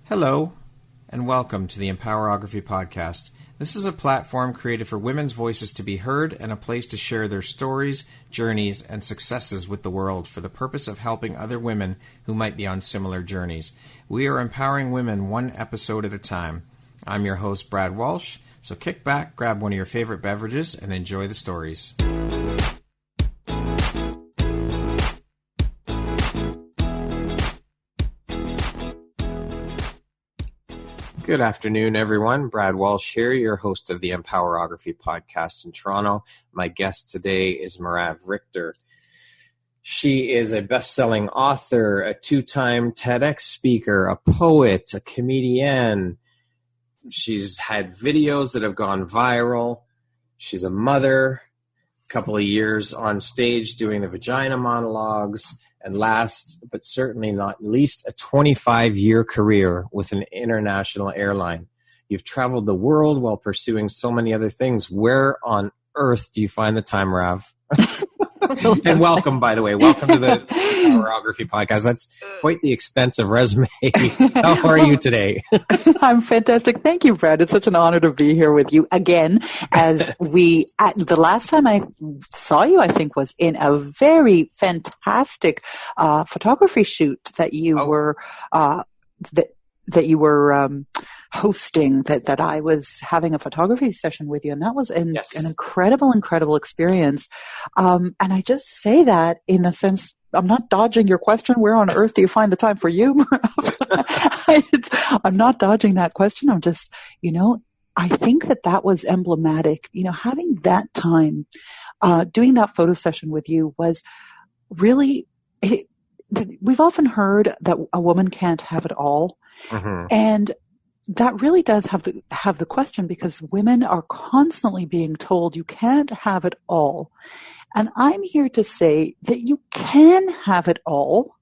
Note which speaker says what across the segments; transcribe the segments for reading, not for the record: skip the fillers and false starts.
Speaker 1: Hello, and welcome to the Empowerography Podcast. This is a platform created for women's voices to be heard and a place to share their stories, journeys, and successes with the world for the purpose of helping other women who might be on similar journeys. We are empowering women one episode at a time. I'm your host, Brad Walsh, so kick back, grab one of your favorite beverages, and enjoy the stories. Good afternoon, everyone. Brad Walsh here, your host of the Empowerography Podcast in Toronto. My guest today is Merav Richter. She is a best-selling author, a two-time TEDx speaker, a poet, a comedian. She's had videos that have gone viral. She's a mother, a couple of years on stage doing the vagina monologues. And last, but certainly not least, a 25-year career with an international airline. You've traveled the world while pursuing so many other things. Where on earth do you find the time, Rav? And welcome, by the way. Welcome to the Empowerography Podcast. That's quite the extensive resume. How are you today?
Speaker 2: I'm fantastic. Thank you, Brad. It's such an honor to be here with you again. The last time I saw you, I think, was in a very fantastic photography shoot that you were hosting, that I was having a photography session with you. And that was an incredible experience. And I just say that in the sense, I'm not dodging your question. Where on earth do you find the time for you? I'm not dodging that question. I'm just, I think that was emblematic. Having that time, doing that photo session with you was really, we've often heard that a woman can't have it all. Mm-hmm. And that really does have the question, because women are constantly being told you can't have it all. And I'm here to say that you can have it all.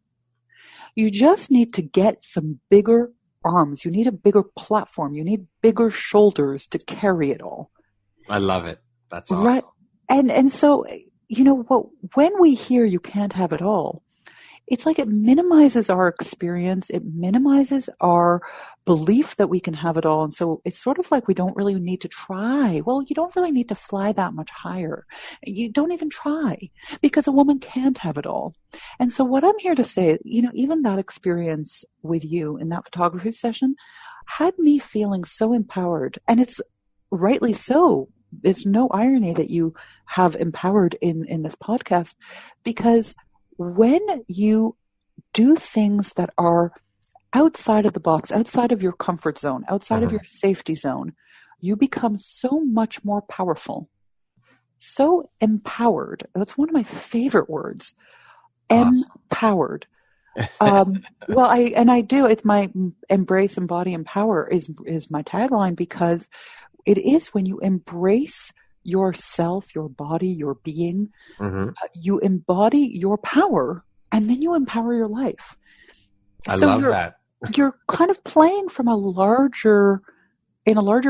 Speaker 2: You just need to get some bigger arms. You need a bigger platform. You need bigger shoulders to carry it all.
Speaker 1: I love it. That's awesome.
Speaker 2: Right. And so, when we hear you can't have it all, it's like it minimizes our experience. It minimizes our belief that we can have it all. And so it's sort of like we don't really need to try. Well, you don't really need to fly that much higher. You don't even try, because a woman can't have it all. And so what I'm here to say, even that experience with you in that photography session had me feeling so empowered. And it's rightly so. It's no irony that you have empowered in this podcast, because when you do things that are outside of the box, outside of your comfort zone, outside of your safety zone, you become so much more powerful, so empowered. That's one of my favorite words. Awesome. Empowered. I do. It's my embrace, embody, empower is my tagline, because it is when you embrace yourself, your body, your being, you embody your power, and then you empower your life.
Speaker 1: I love that.
Speaker 2: You're kind of playing from a larger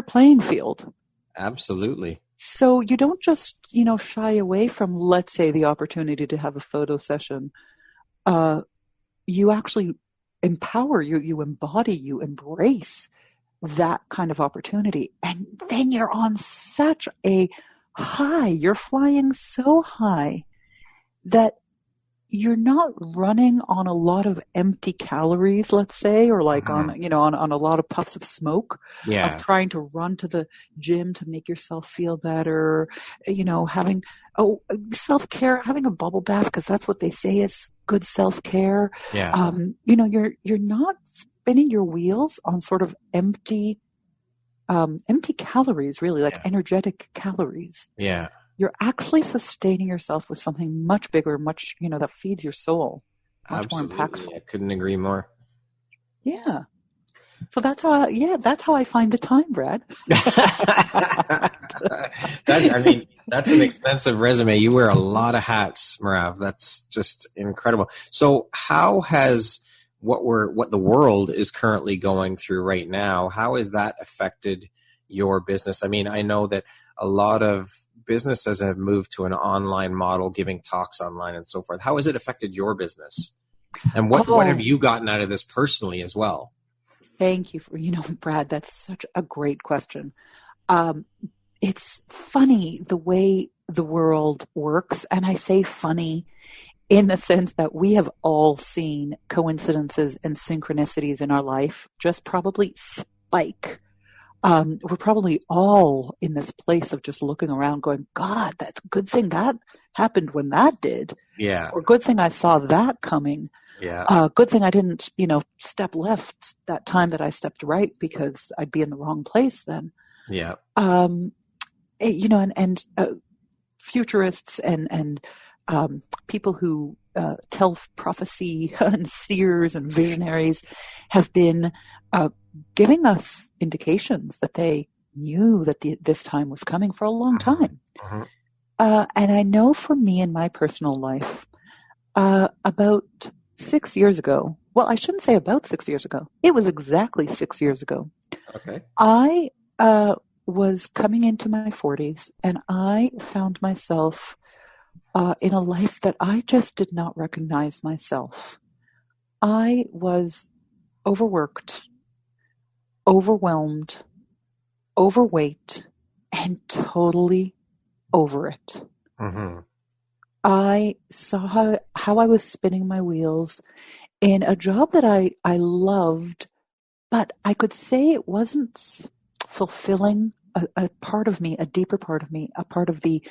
Speaker 2: playing field.
Speaker 1: Absolutely.
Speaker 2: So you don't just, shy away from, let's say, the opportunity to have a photo session. You actually empower, you embody, you embrace that kind of opportunity. And then you're on such a high, you're flying so high that you're not running on a lot of empty calories, let's say, or like on a lot of puffs of smoke of trying to run to the gym to make yourself feel better, having self-care, having a bubble bath, because that's what they say is good self-care. Yeah. You're not spinning your wheels on sort of empty calories, really, like energetic calories. Yeah. You're actually sustaining yourself with something much bigger, much, that feeds your soul. Much
Speaker 1: Absolutely.
Speaker 2: More impactful.
Speaker 1: I couldn't agree more.
Speaker 2: Yeah. So that's how I find the time, Brad.
Speaker 1: That's an extensive resume. You wear a lot of hats, Merav. That's just incredible. So how has what the world is currently going through right now, how has that affected your business? I mean, I know that a lot of businesses have moved to an online model, giving talks online and so forth. How has it affected your business? And what have you gotten out of this personally as well?
Speaker 2: Thank you for, Brad, that's such a great question. It's funny the way the world works. And I say funny in the sense that we have all seen coincidences and synchronicities in our life just probably spike. We're probably all in this place of just looking around going, God, that's a good thing that happened when that did.
Speaker 1: Yeah.
Speaker 2: Or good thing I saw that coming.
Speaker 1: Yeah.
Speaker 2: Good thing I didn't, step left that time that I stepped right because I'd be in the wrong place then.
Speaker 1: Yeah.
Speaker 2: Futurists and people who tell prophecy and seers and visionaries have been giving us indications that they knew that this time was coming for a long time.
Speaker 1: Mm-hmm.
Speaker 2: And I know for me in my personal life, about 6 years ago, well, I shouldn't say about 6 years ago. It was exactly 6 years ago.
Speaker 1: Okay.
Speaker 2: I was coming into my 40s and I found myself in a life that I just did not recognize myself. I was overworked, overwhelmed, overweight, and totally over it.
Speaker 1: Mm-hmm.
Speaker 2: I saw how I was spinning my wheels in a job that I loved, but I could say it wasn't fulfilling a part of me, a deeper part of me, a part of the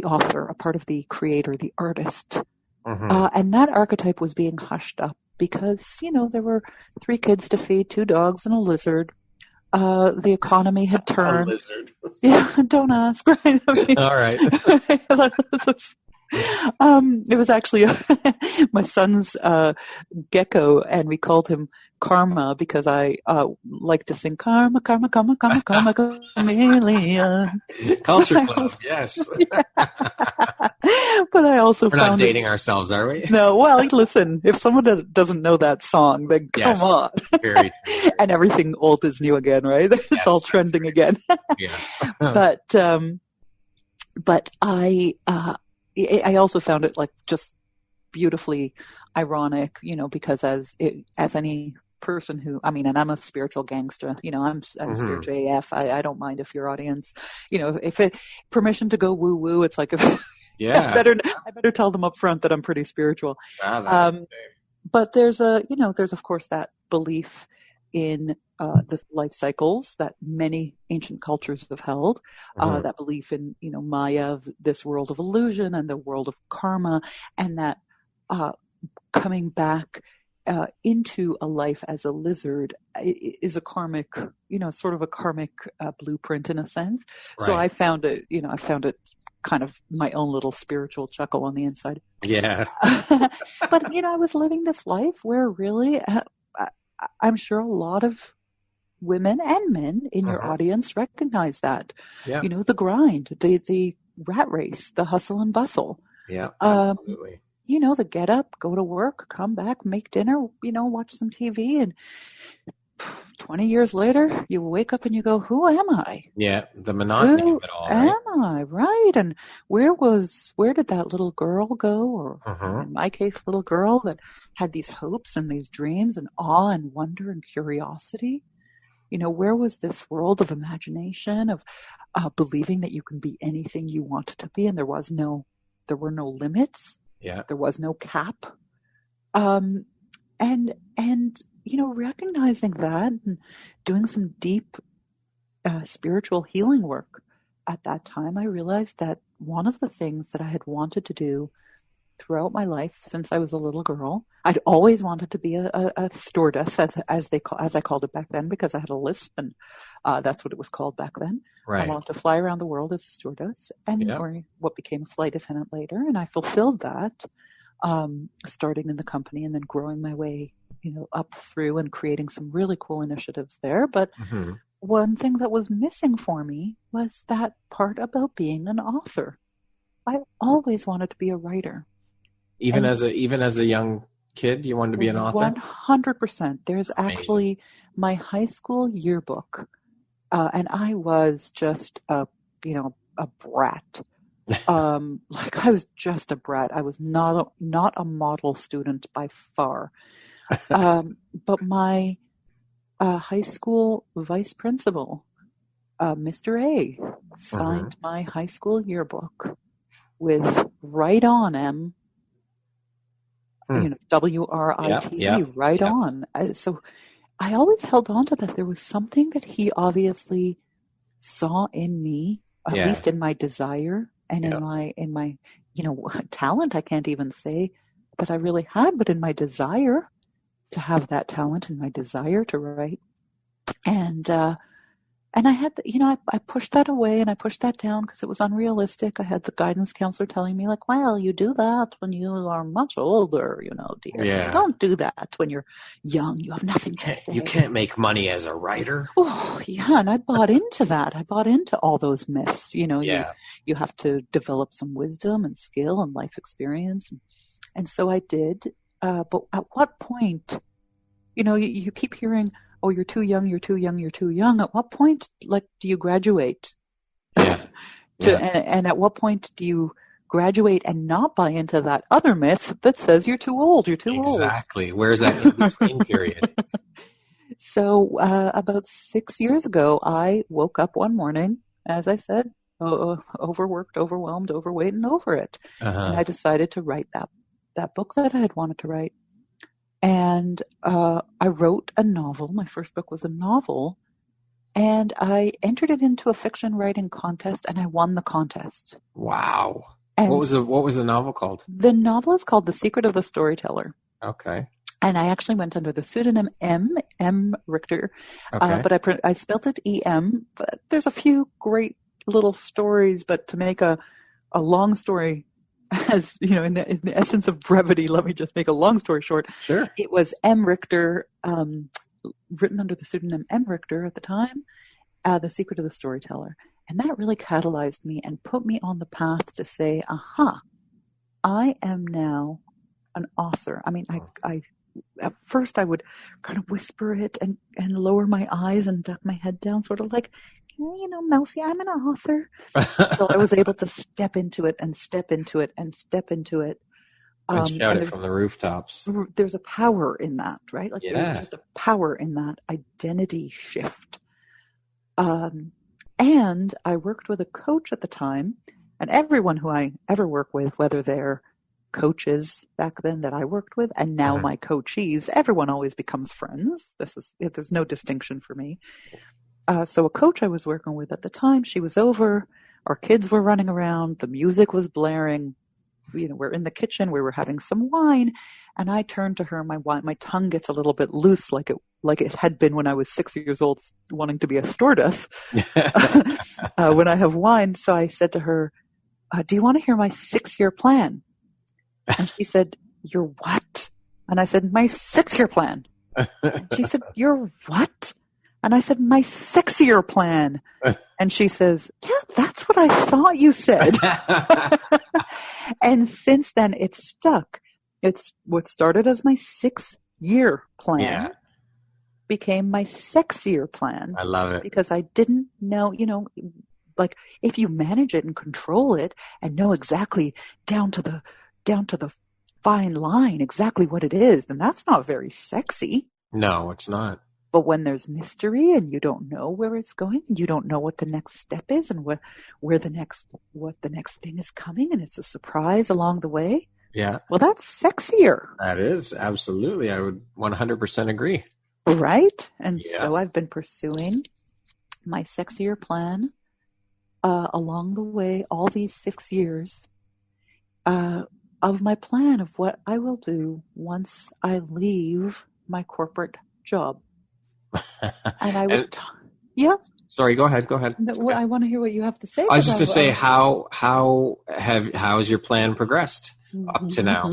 Speaker 2: author, a part of the creator, the artist.
Speaker 1: Mm-hmm.
Speaker 2: And that archetype was being hushed up because, there were 3 kids to feed, 2 dogs and a lizard. The economy had turned.
Speaker 1: A lizard.
Speaker 2: Yeah, don't ask, right? I mean,
Speaker 1: All right.
Speaker 2: It was actually my son's gecko, and we called him Karma because I like to sing Karma, Karma, Karma, Karma, Karma, Chameleon.
Speaker 1: Culture Club, yes.
Speaker 2: But I also
Speaker 1: We're not dating ourselves, are we?
Speaker 2: No, well, listen, if someone doesn't know that song, then come on. Very true. And everything old is new again, right? It's all trending again.
Speaker 1: Yeah.
Speaker 2: But I also found it like just beautifully ironic, because as any person who, and I'm a spiritual gangster, I'm spiritual AF. I don't mind if your audience, if permission to go woo woo, it's like, I better tell them up front that I'm pretty spiritual. But there's of course that belief in the life cycles that many ancient cultures have held, that belief in, Maya, this world of illusion and the world of karma, and that coming back into a life as a lizard is a karmic, sort of a karmic blueprint in a sense. Right. So I found it kind of my own little spiritual chuckle on the inside.
Speaker 1: Yeah.
Speaker 2: But, I was living this life where really, I'm sure a lot of women and men in your audience recognize that. Yeah. The grind, the rat race, the hustle and bustle.
Speaker 1: Yeah, absolutely.
Speaker 2: The get up, go to work, come back, make dinner, watch some TV, and 20 years later, you wake up and you go, who am I?
Speaker 1: Yeah, the monotony of it all, right?
Speaker 2: Am I, right? And where did that little girl go? Or in my case, little girl that had these hopes and these dreams and awe and wonder and curiosity. Where was this world of imagination, of believing that you can be anything you wanted to be, and there were no limits.
Speaker 1: Yeah.
Speaker 2: There was no cap. And recognizing that and doing some deep spiritual healing work at that time, I realized that one of the things that I had wanted to do throughout my life since I was a little girl, I'd always wanted to be a stewardess, as I called it back then, because I had a lisp, and that's what it was called back then. Right. I wanted to fly around the world as a stewardess, and or what became a flight attendant later, and I fulfilled that, starting in the company and then growing my way, up through and creating some really cool initiatives there. But one thing that was missing for me was that part about being an author. I always wanted to be a writer.
Speaker 1: Even as a young kid, you wanted to be an author?
Speaker 2: 100%. There's actually my high school yearbook, and I was just a brat. I was just a brat. I was not a model student by far. But my high school vice principal, Mr. A, signed my high school yearbook with "Right on, M." WRITE, right on. So I always held on to that. There was something that he obviously saw in me, at least in my desire and in my talent. I can't even say that I really had, but in my desire to have that talent and my desire to write. And I had, I pushed that away and I pushed that down because it was unrealistic. I had the guidance counselor telling me, like, well, you do that when you are much older, dear.
Speaker 1: Yeah.
Speaker 2: You don't do that when you're young. You have nothing to say.
Speaker 1: You can't make money as a writer.
Speaker 2: Oh, yeah. And I bought into that. I bought into all those myths. You have to develop some wisdom and skill and life experience. And so I did. But at what point, you keep hearing, oh, you're too young, you're too young, you're too young. At what point, do you graduate?
Speaker 1: Yeah.
Speaker 2: And at what point do you graduate and not buy into that other myth that says you're too old, you're too old?
Speaker 1: Exactly. Where's that in-between period?
Speaker 2: So about 6 years ago, I woke up one morning, as I said, overworked, overwhelmed, overweight, and over it. And I decided to write that book that I had wanted to write. And I wrote a novel. My first book was a novel. And I entered it into a fiction writing contest, and I won the contest.
Speaker 1: Wow.
Speaker 2: And
Speaker 1: what was the novel called?
Speaker 2: The novel is called The Secret of the Storyteller.
Speaker 1: Okay.
Speaker 2: And I actually went under the pseudonym M. Richter.
Speaker 1: Okay.
Speaker 2: But I spelled it E-M. But there's a few great little stories, but to make a long story, as in the essence of brevity, let me just make a long story short.
Speaker 1: Sure.
Speaker 2: It was M. Richter, written under the pseudonym M. Richter at the time, The Secret of the Storyteller. And that really catalyzed me and put me on the path to say, I am now an author. I mean, I at first I would kind of whisper it and lower my eyes and duck my head down, sort of like, Mousy, I'm an author. So I was able to step into it and step into it and step into it.
Speaker 1: And shout it from the rooftops.
Speaker 2: There's a power in that, right? There's just a power in that identity shift. And I worked with a coach at the time, and everyone who I ever work with, whether they're coaches back then that I worked with and now my coachees, everyone always becomes friends. There's no distinction for me. So a coach I was working with at the time, she was over, our kids were running around, the music was blaring, we're in the kitchen, we were having some wine, and I turned to her, my tongue gets a little bit loose like it had been when I was 6 years old wanting to be a stewardess when I have wine. So I said to her, do you want to hear my 6-year plan? And she said, your what? And I said, my 6-year plan. And she said, your what? And I said, my 6-year plan. And she says, yeah, that's what I thought you said. And since then, it's stuck. It's what started as my 6-year plan became my sexier plan.
Speaker 1: I love it.
Speaker 2: Because I didn't know, if you manage it and control it and know exactly down to the fine line exactly what it is, then that's not very sexy.
Speaker 1: No, it's not.
Speaker 2: But when there's mystery and you don't know where it's going, and you don't know what the next step is and what the next thing is coming, and it's a surprise along the way.
Speaker 1: Yeah.
Speaker 2: Well, that's sexier.
Speaker 1: That is, absolutely. I would 100% agree.
Speaker 2: Right? And so I've been pursuing my sexier plan along the way all these 6 years of my plan of what I will do once I leave my corporate job. And I would,
Speaker 1: Sorry, go ahead.
Speaker 2: Well, I want to hear what you have to say.
Speaker 1: I was just going to say, how has your plan progressed up to now?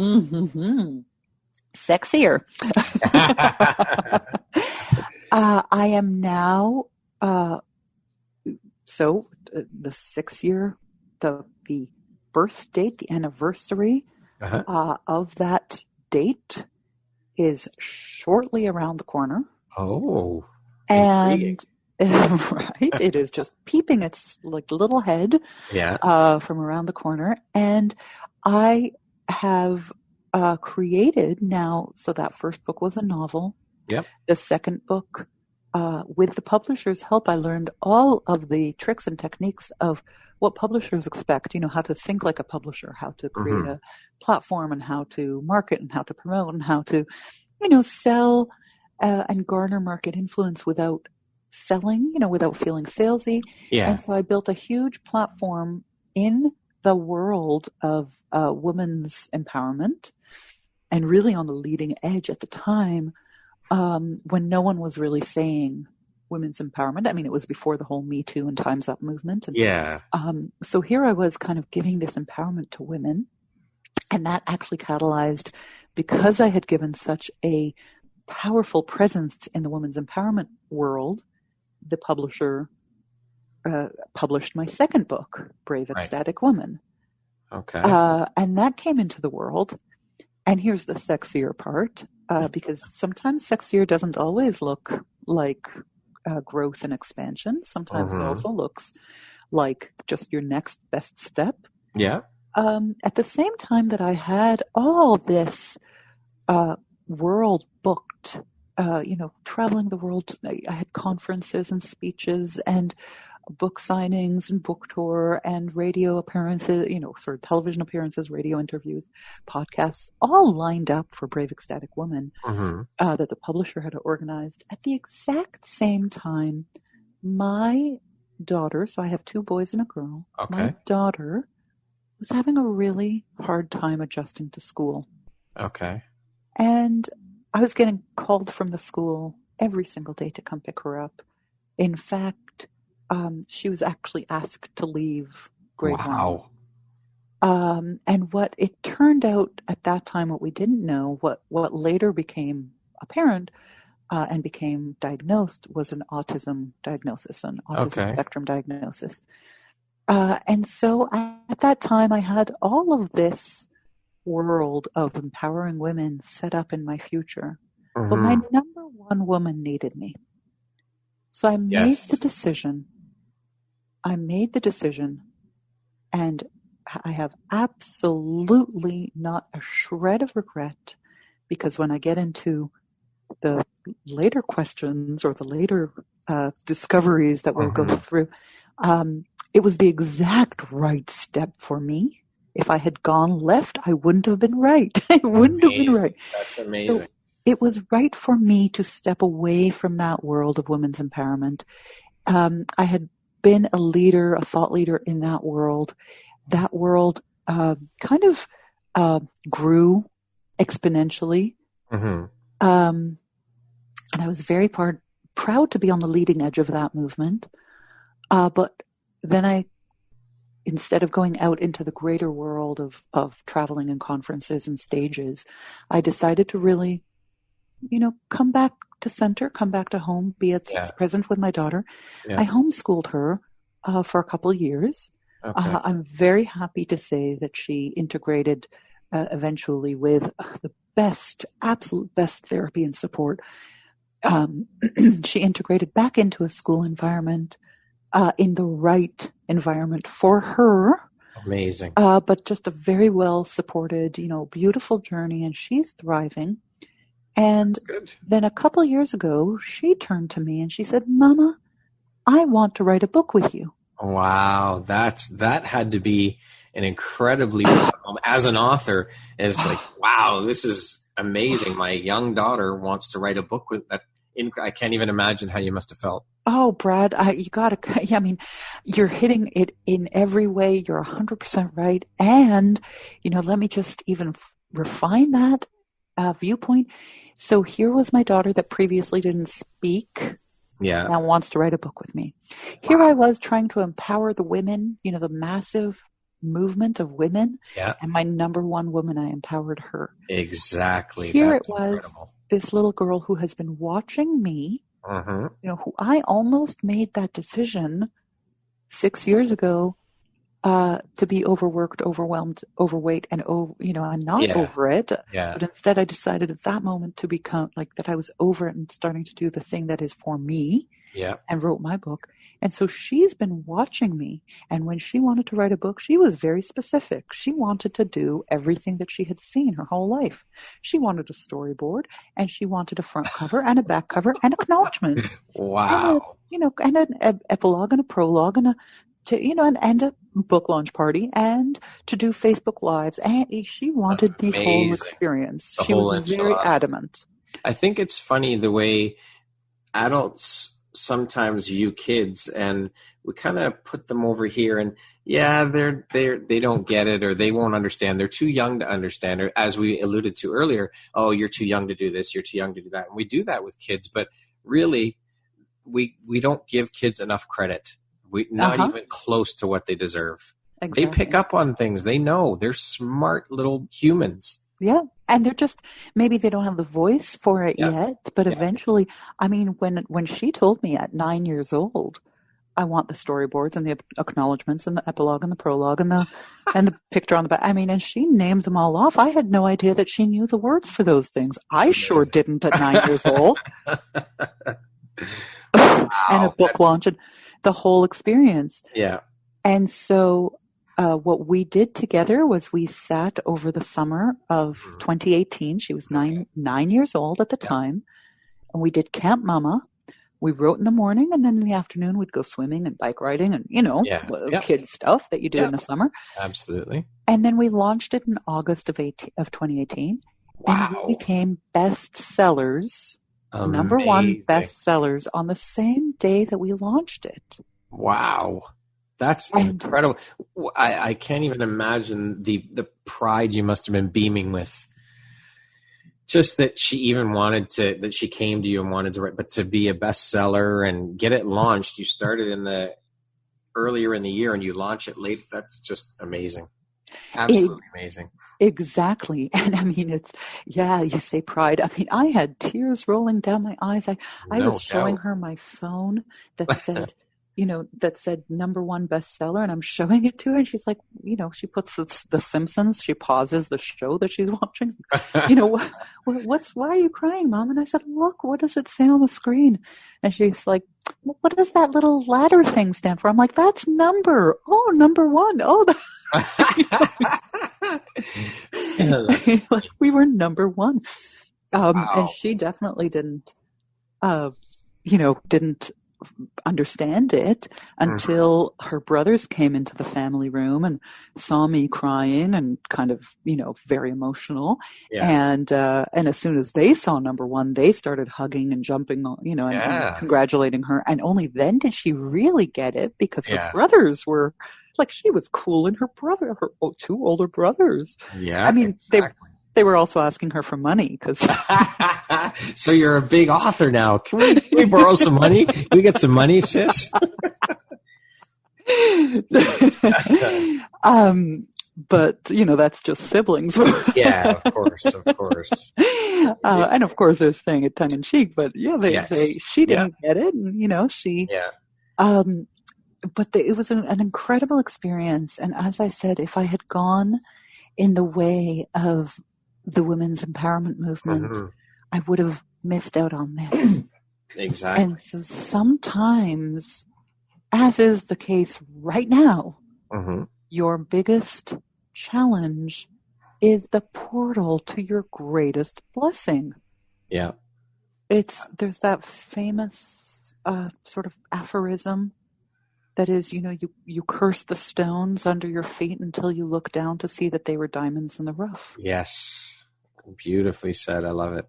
Speaker 2: Sexier. I am now. So the 6-year, the birth date, the anniversary of that date is shortly around the corner.
Speaker 1: Oh,
Speaker 2: and right, it is just peeping its little head from around the corner. And I have created now, so that first book was a novel.
Speaker 1: Yep.
Speaker 2: The second book with the publisher's help, I learned all of the tricks and techniques of what publishers expect, how to think like a publisher, how to create a platform and how to market and how to promote and how to, sell and garner market influence without selling, without feeling salesy.
Speaker 1: Yeah.
Speaker 2: And so I built a huge platform in the world of women's empowerment, and really on the leading edge at the time, when no one was really saying women's empowerment. I mean, it was before the whole Me Too and Time's Up movement. And,
Speaker 1: Yeah.
Speaker 2: So here I was kind of giving this empowerment to women, and that actually catalyzed, because I had given such a powerful presence in the women's empowerment world, the publisher published my second book, Brave Ecstatic Woman.
Speaker 1: Okay.
Speaker 2: And that came into the world. And here's the sexier part, because sometimes sexier doesn't always look like growth and expansion. Sometimes it also looks like just your next best step.
Speaker 1: Yeah.
Speaker 2: At the same time that I had all this world booked, traveling the world, I had conferences and speeches and book signings and book tour and radio appearances, sort of television appearances, radio interviews, podcasts, all lined up for Brave Ecstatic Woman, that the publisher had organized. At the exact same time, my daughter, so I have 2 boys and a girl, my daughter was having a really hard time adjusting to school.
Speaker 1: Okay.
Speaker 2: And I was getting called from the school every single day to come pick her up. In fact, she was actually asked to leave grade 1. And what it turned out at that time, what we didn't know, what later became apparent and became diagnosed, was an autism diagnosis, an autism spectrum diagnosis. And so at that time, I had all of this world of empowering women set up in my future. But my number one woman needed me. So I made the decision. And I have absolutely not a shred of regret, because when I get into the later questions or the later discoveries that we'll go through, it was the exact right step for me. If I had gone left, I wouldn't have been right. I wouldn't have been right.
Speaker 1: That's amazing.
Speaker 2: So it was right for me to step away from that world of women's empowerment. I had been a leader, a thought leader in that world. That world kind of grew exponentially. And I was very proud to be on the leading edge of that movement. But then instead of going out into the greater world of traveling and conferences and stages, I decided to really, come back to center, come back to home, be present with my daughter. I homeschooled her for a couple of years. I'm very happy to say that she integrated eventually with the absolute best therapy and support. She integrated back into a school environment, in the right environment for her.
Speaker 1: Amazing.
Speaker 2: But just a very well supported, beautiful journey, and she's thriving. And then a couple of years ago, she turned to me and she said, "Mama, I want to write a book with you."
Speaker 1: Wow, that had to be an incredibly as an author. It's like, wow, this is amazing. My young daughter wants to write a book with that. I can't even imagine how you must have felt.
Speaker 2: Oh, Brad, you're hitting it in every way. You're 100% right. And, let me just even refine that viewpoint. So here was my daughter that previously didn't speak. Now wants to write a book with me. Here I was trying to empower the women, the massive movement of women. And my number one woman, I empowered her.
Speaker 1: Exactly.
Speaker 2: Here it was, incredible. This little girl who has been watching me, who I almost made that decision 6 years ago to be overworked, overwhelmed, overweight, and I'm not over it. But instead, I decided at that moment to become that I was over it and starting to do the thing that is for me.
Speaker 1: Yeah.
Speaker 2: and wrote my book. And so she's been watching me. And when she wanted to write a book, she was very specific. She wanted to do everything that she had seen her whole life. She wanted a storyboard, and she wanted a front cover and a back cover and acknowledgments.
Speaker 1: Wow.
Speaker 2: And an epilogue and a prologue and and a book launch party, and to do Facebook Lives. And she wanted the whole experience. She was very adamant.
Speaker 1: I think it's funny the way adults sometimes view kids, and we kind of put them over here, and they don't get it, or they won't understand. They're too young to understand, or as we alluded to earlier, oh, you're too young to do this, you're too young to do that. And we do that with kids, but really we don't give kids enough credit. Not even close to what they deserve. Exactly. They pick up on things. They know. They're smart little humans.
Speaker 2: Yeah. And they're just, maybe they don't have the voice for it yet, but eventually, I mean, when she told me at 9 years old, I want the storyboards and the acknowledgments and the epilogue and the prologue and the picture on the back. I mean, and she named them all off. I had no idea that she knew the words for those things. I sure didn't at 9 years old. Wow, and a book launch and the whole experience.
Speaker 1: Yeah.
Speaker 2: And so what we did together was we sat over the summer of 2018. She was nine years old at the time. And we did Camp Mama. We wrote in the morning, and then in the afternoon we'd go swimming and bike riding and, kid stuff that you do in the summer.
Speaker 1: Absolutely.
Speaker 2: And then we launched it in August of 2018.
Speaker 1: Wow.
Speaker 2: And we became bestsellers.
Speaker 1: Amazing.
Speaker 2: Number one bestsellers on the same day that we launched it.
Speaker 1: Wow. That's incredible. I can't even imagine the pride you must have been beaming with. Just that she even that she came to you and wanted to write, but to be a bestseller and get it launched. You started earlier in the year and you launch it late. That's just amazing. Absolutely amazing.
Speaker 2: Exactly. And I mean, you say pride. I mean, I had tears rolling down my eyes. I was showing her my phone that said, that said number one bestseller, and I'm showing it to her, and she's like, she puts the Simpsons, she pauses the show that she's watching. Why are you crying, Mom? And I said, look, what does it say on the screen? And she's like, what does that little ladder thing stand for? I'm like, that's number. Oh, number one. Oh, like we were number one.
Speaker 1: Wow.
Speaker 2: And she definitely didn't understand it until her brothers came into the family room and saw me crying and kind of, very emotional. Yeah. And as soon as they saw number one, they started hugging and jumping, and congratulating her. And only then did she really get it, because her brothers were like, she was cool, and her two older brothers.
Speaker 1: Yeah.
Speaker 2: I mean, exactly. They were also asking her for money because.
Speaker 1: So you're a big author now. Can we borrow some money? Can we get some money, sis?
Speaker 2: But that's just siblings.
Speaker 1: Yeah, of course.
Speaker 2: And of course, they're saying it tongue in cheek. But she didn't get it, and she. Yeah. But it was an incredible experience, and as I said, if I had gone in the way of the women's empowerment movement, I would have missed out on this.
Speaker 1: Exactly.
Speaker 2: And so sometimes, as is the case right now, your biggest challenge is the portal to your greatest blessing.
Speaker 1: Yeah.
Speaker 2: There's that famous sort of aphorism that is, you curse the stones under your feet until you look down to see that they were diamonds in the rough.
Speaker 1: Yes. Beautifully said. I love it.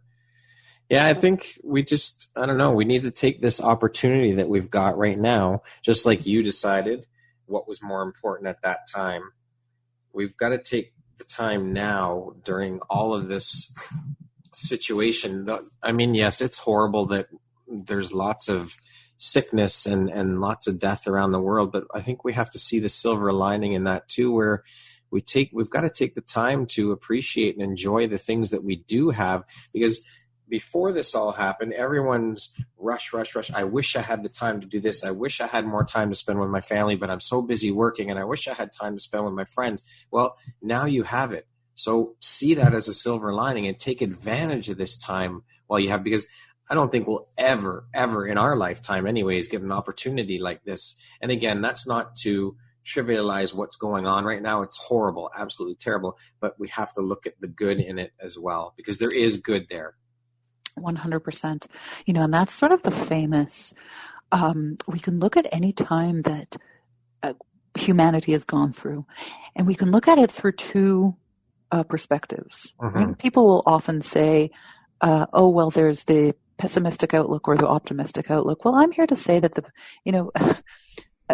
Speaker 1: Yeah, I think we need to take this opportunity that we've got right now, just like you decided what was more important at that time. We've got to take the time now during all of this situation. I mean, yes, it's horrible that there's lots of sickness and lots of death around the world, but I think we have to see the silver lining in that too, where we've got to take the time to appreciate and enjoy the things that we do have, because before this all happened, everyone's rush. I wish I had the time to do this. I wish I had more time to spend with my family, but I'm so busy working, and I wish I had time to spend with my friends. Well, now you have it. So see that as a silver lining and take advantage of this time while you have, because I don't think we'll ever in our lifetime anyways get an opportunity like this. And again, that's not to trivialize what's going on right now. It's horrible, absolutely terrible, but we have to look at the good in it as well, because there is good there.
Speaker 2: 100%. And that's sort of the famous, we can look at any time that humanity has gone through, and we can look at it through two perspectives. Right? People will often say, oh, well, there's the pessimistic outlook or the optimistic outlook. Well, I'm here to say that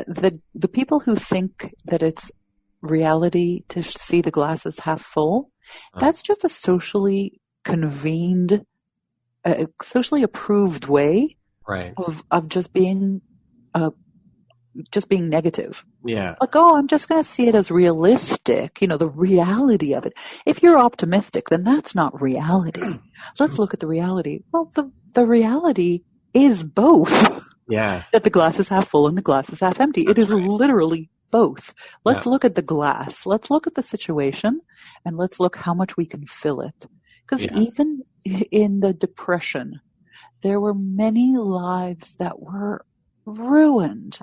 Speaker 2: the people who think that it's reality to see the glass as half full, that's just a socially convened, socially approved way of just being negative.
Speaker 1: Yeah.
Speaker 2: Like, oh, I'm just going to see it as realistic, the reality of it. If you're optimistic, then that's not reality. Let's look at the reality. Well, the reality is both.
Speaker 1: Yeah.
Speaker 2: That the glass is half full and the glass is half empty. It is literally both. Let's look at the glass. Let's look at the situation, and let's look how much we can fill it. Because even in the Depression, there were many lives that were ruined.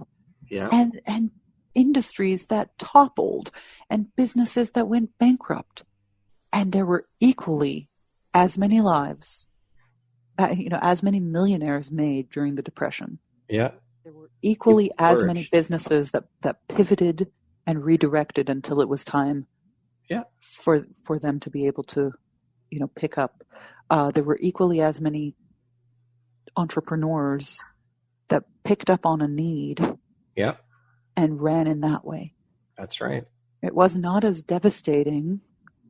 Speaker 1: Yeah.
Speaker 2: And industries that toppled and businesses that went bankrupt. And there were equally as many lives, as many millionaires made during the Depression.
Speaker 1: Yeah.
Speaker 2: There were equally as many businesses that pivoted and redirected until it was time for them to be able to, pick up. There were equally as many entrepreneurs that picked up on a need and ran in that way.
Speaker 1: That's right.
Speaker 2: It was not as devastating,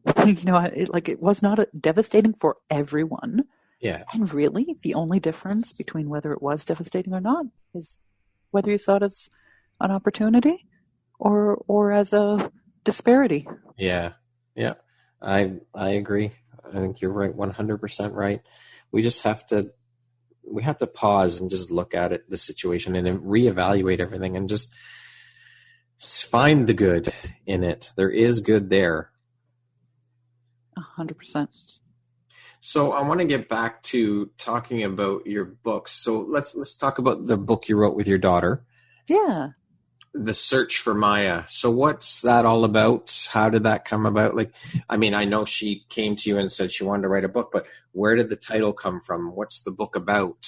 Speaker 2: it was not devastating for everyone.
Speaker 1: Yeah.
Speaker 2: And really, the only difference between whether it was devastating or not is whether you saw it as an opportunity or as a disparity.
Speaker 1: Yeah. Yeah. I agree. I think you're right, 100% right. We just have to pause and just look at it, the situation, and then reevaluate everything and just find the good in it. There is good there.
Speaker 2: 100%.
Speaker 1: So I want to get back to talking about your books. So let's talk about the book you wrote with your daughter.
Speaker 2: Yeah.
Speaker 1: The Search for Maya. So what's that all about? How did that come about? I know she came to you and said she wanted to write a book, but where did the title come from? What's the book about?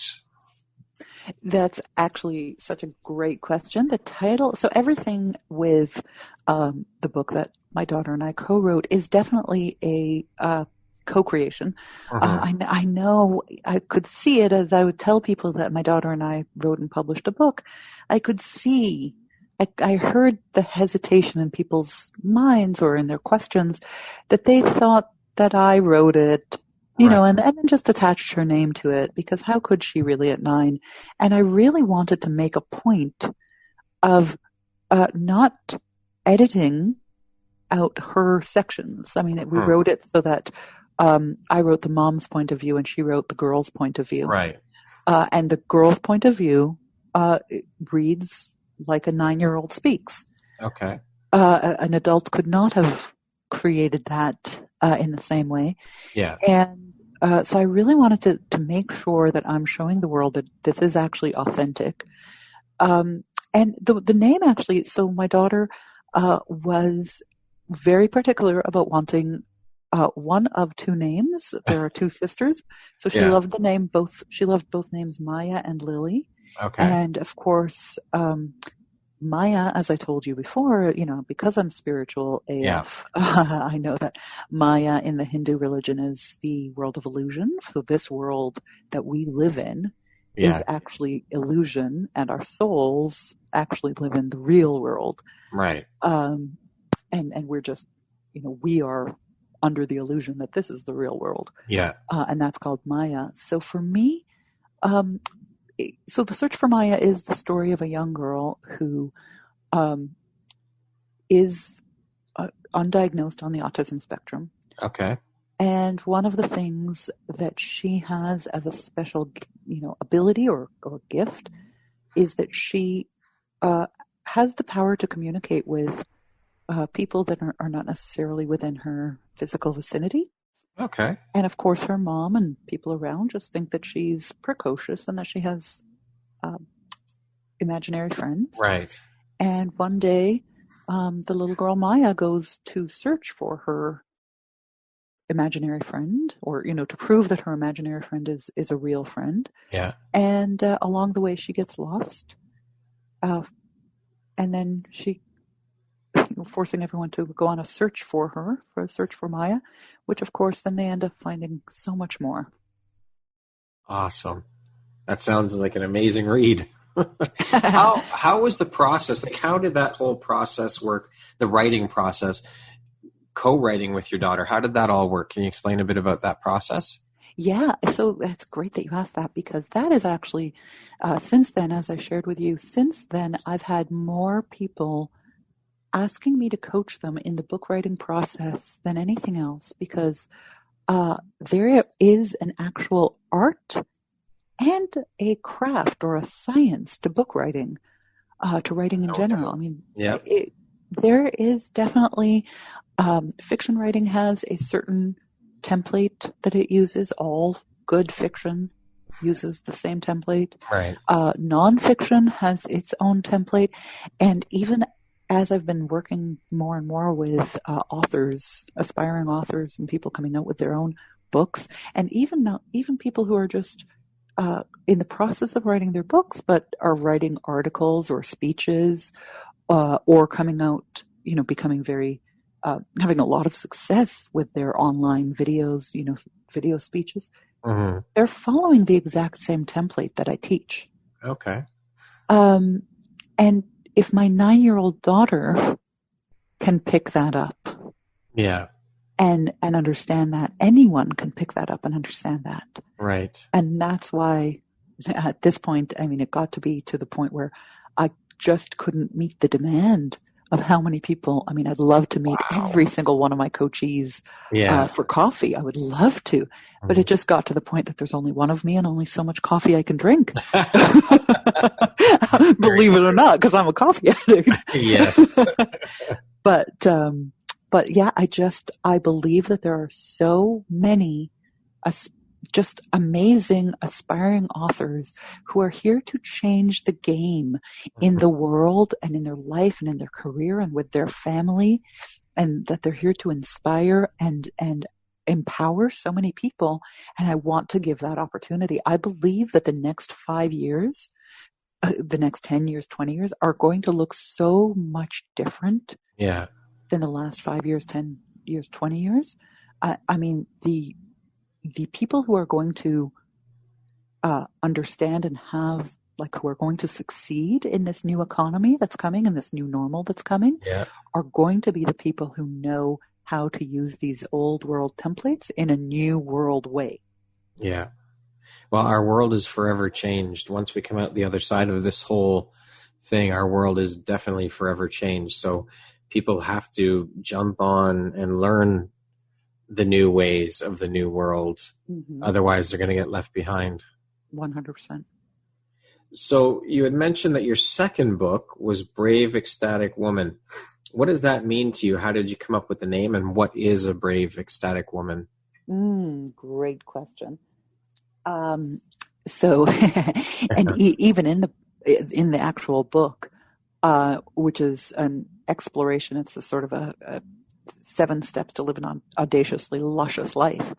Speaker 2: That's actually such a great question. The title, so everything with the book that my daughter and I co-wrote is definitely a co-creation. I know I could see it as I would tell people that my daughter and I wrote and published a book. I could see, I heard the hesitation in people's minds or in their questions that they thought that I wrote it, and then just attached her name to it, because how could she really at 9? And I really wanted to make a point of not editing out her sections. We wrote it so that I wrote the mom's point of view and she wrote the girl's point of view.
Speaker 1: Right.
Speaker 2: And the girl's point of view reads like a 9-year-old speaks.
Speaker 1: Okay.
Speaker 2: An adult could not have created that in the same way.
Speaker 1: Yeah.
Speaker 2: And so I really wanted to make sure that I'm showing the world that this is actually authentic. And the name actually, so my daughter was very particular about wanting one of two names. There are two sisters. So she loved the name she loved both names, Maya and Lily.
Speaker 1: Okay.
Speaker 2: And of course, Maya, as I told you before, because I'm spiritual AF, I know that Maya in the Hindu religion is the world of illusion. So this world that we live in is actually illusion, and our souls actually live in the real world.
Speaker 1: Right.
Speaker 2: And we're just, we are under the illusion that this is the real world.
Speaker 1: Yeah.
Speaker 2: And that's called Maya. So for me, so The Search for Maya is the story of a young girl who is undiagnosed on the autism spectrum.
Speaker 1: Okay.
Speaker 2: And one of the things that she has as a special, ability or gift is that she has the power to communicate with people that are not necessarily within her physical vicinity.
Speaker 1: Okay.
Speaker 2: And of course, her mom and people around just think that she's precocious and that she has imaginary friends.
Speaker 1: Right.
Speaker 2: And one day, the little girl Maya goes to search for her imaginary friend, or to prove that her imaginary friend is a real friend.
Speaker 1: Yeah.
Speaker 2: And along the way, she gets lost, and then she forcing everyone to go on a search for Maya, which of course then they end up finding so much more.
Speaker 1: Awesome. That sounds like an amazing read. How was the process? Like, how did that whole process work? The writing process, co-writing with your daughter. How did that all work? Can you explain a bit about that process?
Speaker 2: Yeah, so that's great that you asked that, because that is actually, since then, as I shared with you, since then I've had more people asking me to coach them in the book writing process than anything else, because there is an actual art and a craft or a science to book writing, to writing in general. I mean, there is definitely, fiction writing has a certain template that it uses. All good fiction uses the same template.
Speaker 1: Right.
Speaker 2: Nonfiction has its own template. And even as I've been working more and more with authors, aspiring authors, and people coming out with their own books, and even people who are just in the process of writing their books, but are writing articles or speeches, or coming out, becoming very, having a lot of success with their online videos, video speeches.
Speaker 1: Mm-hmm.
Speaker 2: They're following the exact same template that I teach.
Speaker 1: Okay.
Speaker 2: And if my 9-year-old daughter can pick that up,
Speaker 1: yeah,
Speaker 2: and understand that, anyone can pick that up and understand that.
Speaker 1: Right.
Speaker 2: And that's why at this point, I mean, it got to be to the point where I just couldn't meet the demand of how many people. I mean, I'd love to meet every single one of my coachees for coffee. I would love to, but it just got to the point that there's only one of me and only so much coffee I can drink. Believe it or not, because I'm a coffee addict.
Speaker 1: Yes.
Speaker 2: But yeah, I believe that there are so many just amazing aspiring authors who are here to change the game in the world and in their life and in their career and with their family, and that they're here to inspire and empower so many people. And I want to give that opportunity. I believe that the next 5 years, the next 10 years, 20 years are going to look so much different than the last 5 years, 10 years, 20 years. I mean, the people who are going to understand and have, who are going to succeed in this new economy that's coming and this new normal that's coming, are going to be the people who know how to use these old world templates in a new world way. Yeah.
Speaker 1: Well, our world is forever changed. Once we come out the other side of this whole thing, our world is definitely forever changed. So people have to jump on and learn the new ways of the new world. Mm-hmm. Otherwise, they're going to get left behind.
Speaker 2: 100%.
Speaker 1: So you had mentioned that your second book was Brave Ecstatic Woman. What does that mean to you? How did you come up with the name, and what is a brave ecstatic woman?
Speaker 2: Great question. So, and even in the actual book, which is an exploration, it's a sort of a 7 steps to live an audaciously luscious life.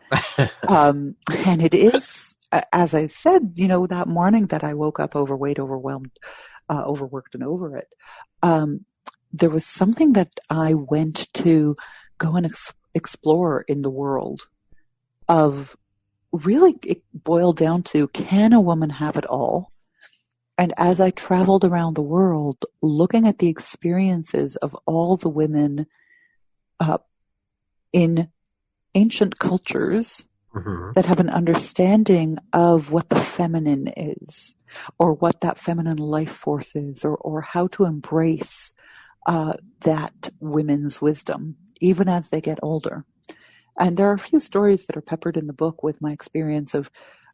Speaker 2: And it is, as I said, that morning that I woke up overweight, overwhelmed, overworked and over it, there was something that I went to go and explore in the world of, really, it boiled down to, can a woman have it all? And as I traveled around the world, looking at the experiences of all the women in ancient cultures that have an understanding of what the feminine is, or what that feminine life force is, or how to embrace that women's wisdom, even as they get older. And there are a few stories that are peppered in the book with my experience of,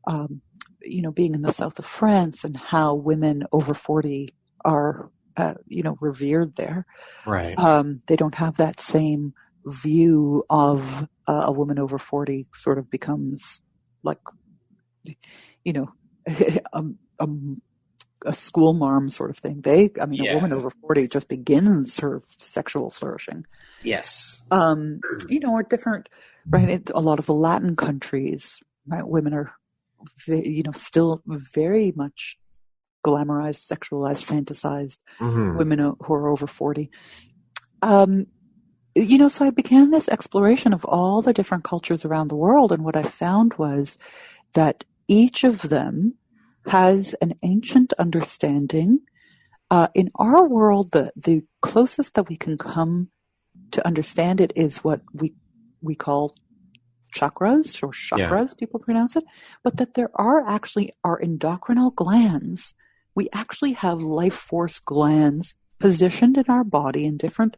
Speaker 2: being in the south of France and how women over 40 are, revered there.
Speaker 1: Right.
Speaker 2: They don't have that same view of a woman over 40 sort of becomes like, you know, a, a, a school marm sort of thing. A woman over 40 just begins her sexual flourishing.
Speaker 1: Yes.
Speaker 2: Or different, right? A lot of the Latin countries, right? Women are, still very much glamorized, sexualized, fantasized. Women who are over 40. So I began this exploration of all the different cultures around the world, and what I found was that each of them has an ancient understanding. In our world, the closest that we can come to understand it is what we call chakras, or chakras, people pronounce it, but that there are actually our endocrinal glands. We actually have life force glands positioned in our body in different,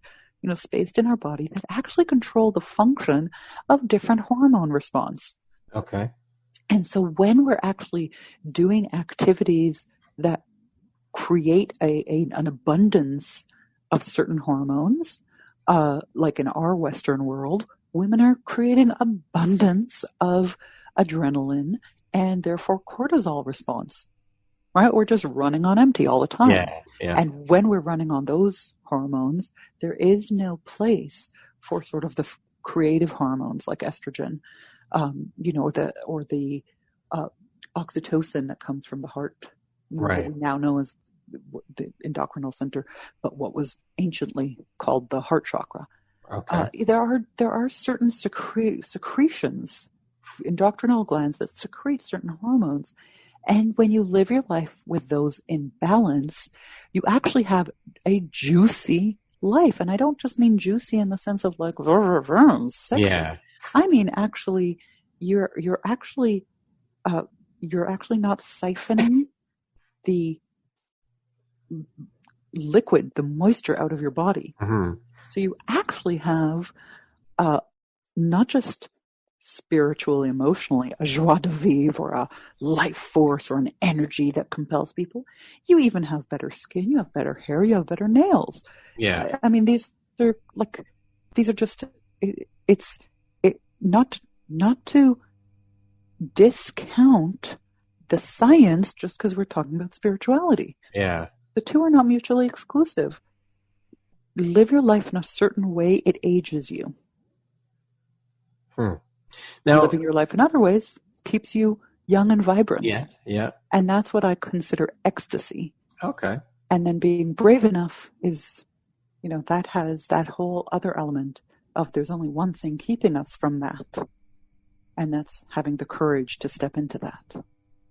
Speaker 2: spaced in our body, that actually control the function of different hormone response.
Speaker 1: Okay.
Speaker 2: And so when we're actually doing activities that create an abundance of certain hormones, like in our Western world, women are creating abundance of adrenaline and therefore cortisol response, right? We're just running on empty all the time.
Speaker 1: Yeah.
Speaker 2: And when we're running on those hormones, there is no place for sort of the creative hormones like estrogen, the oxytocin that comes from the heart,
Speaker 1: right?
Speaker 2: What we now know as the endocrinal center, but what was anciently called the heart chakra.
Speaker 1: Okay.
Speaker 2: There are certain secretions, endocrinal glands that secrete certain hormones. And when you live your life with those in balance, you actually have a juicy life. And I don't just mean juicy in the sense of like sexy.
Speaker 1: Yeah.
Speaker 2: I mean actually, you're actually not siphoning the liquid, the moisture out of your body. So you actually have not just spiritually, emotionally, a joie de vivre or a life force or an energy that compels people. You even have better skin, you have better hair, you have better nails.
Speaker 1: Yeah.
Speaker 2: I mean, these are just, it's not to discount the science just because we're talking about spirituality.
Speaker 1: Yeah.
Speaker 2: The two are not mutually exclusive. Live your life in a certain way, it ages you.
Speaker 1: Now,
Speaker 2: living your life in other ways keeps you young and vibrant.
Speaker 1: Yeah.
Speaker 2: And that's what I consider ecstasy.
Speaker 1: Okay.
Speaker 2: And then being brave enough is, that has that whole other element of there's only one thing keeping us from that. And that's having the courage to step into that.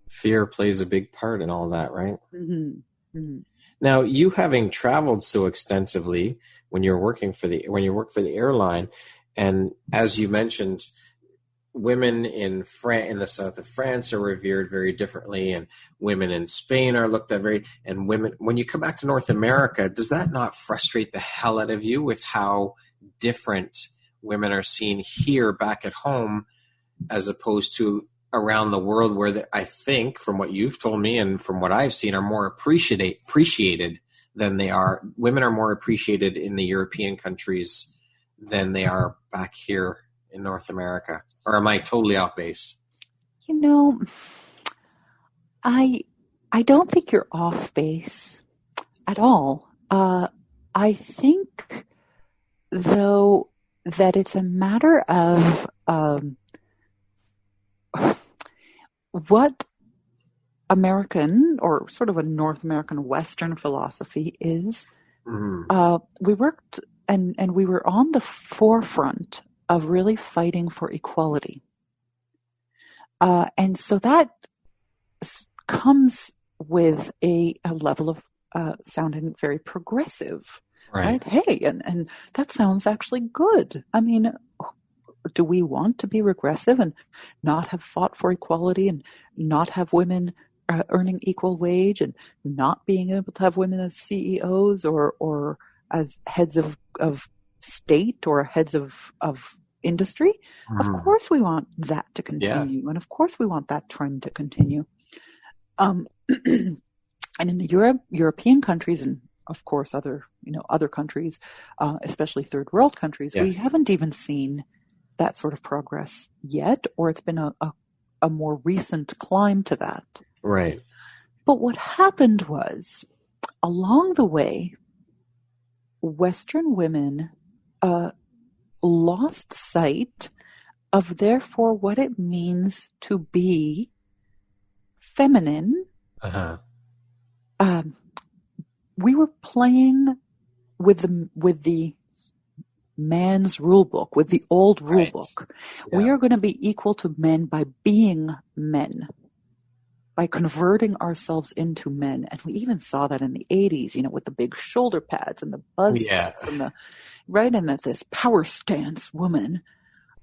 Speaker 1: Fear plays a big part in all that, right?
Speaker 2: Mm-hmm. Mm-hmm.
Speaker 1: Now, you having traveled so extensively when you work for the airline, and as you mentioned, women in the south of France are revered very differently, and women in Spain are looked at and women, when you come back to North America, does that not frustrate the hell out of you with how different women are seen here back at home as opposed to around the world, where I think, from what you've told me and from what I've seen, are more appreciated than they are. Women are more appreciated in the European countries than they are back here in North America? Or am I totally off base?
Speaker 2: I don't think you're off base at all. I think, though, that it's a matter of what American, or sort of a North American Western philosophy is. We worked and we were on the forefront of really fighting for equality. And so that comes with a level of sounding very progressive, right? Hey, and that sounds actually good. I mean, do we want to be regressive and not have fought for equality and not have women earning equal wage and not being able to have women as CEOs or as heads of state or heads of industry? Of course we want that to continue. And of course we want that trend to continue. And in the European countries, and of course other countries, especially third world countries, we haven't even seen that sort of progress yet, or it's been a more recent climb to that.
Speaker 1: Right.
Speaker 2: But what happened was, along the way, Western women lost sight of, therefore, what it means to be feminine.
Speaker 1: Uh-huh.
Speaker 2: We were playing with the man's rule book, with the old rule book. Yeah. We are going to be equal to men by being men, by converting ourselves into men. And we even saw that in the 80s, with the big shoulder pads and the buzz cuts and and this power stance woman.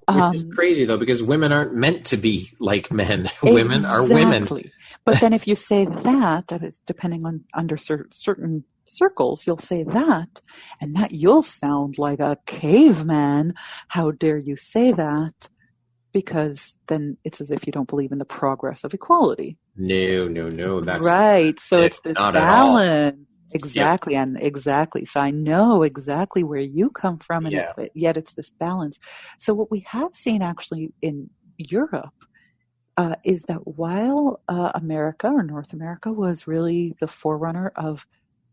Speaker 1: Which is crazy, though, because women aren't meant to be like men. Women are women.
Speaker 2: Exactly. But then if you say that, depending on under certain circles, you'll say that, and that you'll sound like a caveman. How dare you say that? Because then it's as if you don't believe in the progress of equality.
Speaker 1: No. That's
Speaker 2: right. So it's this balance. Exactly.
Speaker 1: Yep.
Speaker 2: And exactly. So I know exactly where you come from, and yet it's this balance. So what we have seen actually in Europe is that while America or North America was really the forerunner of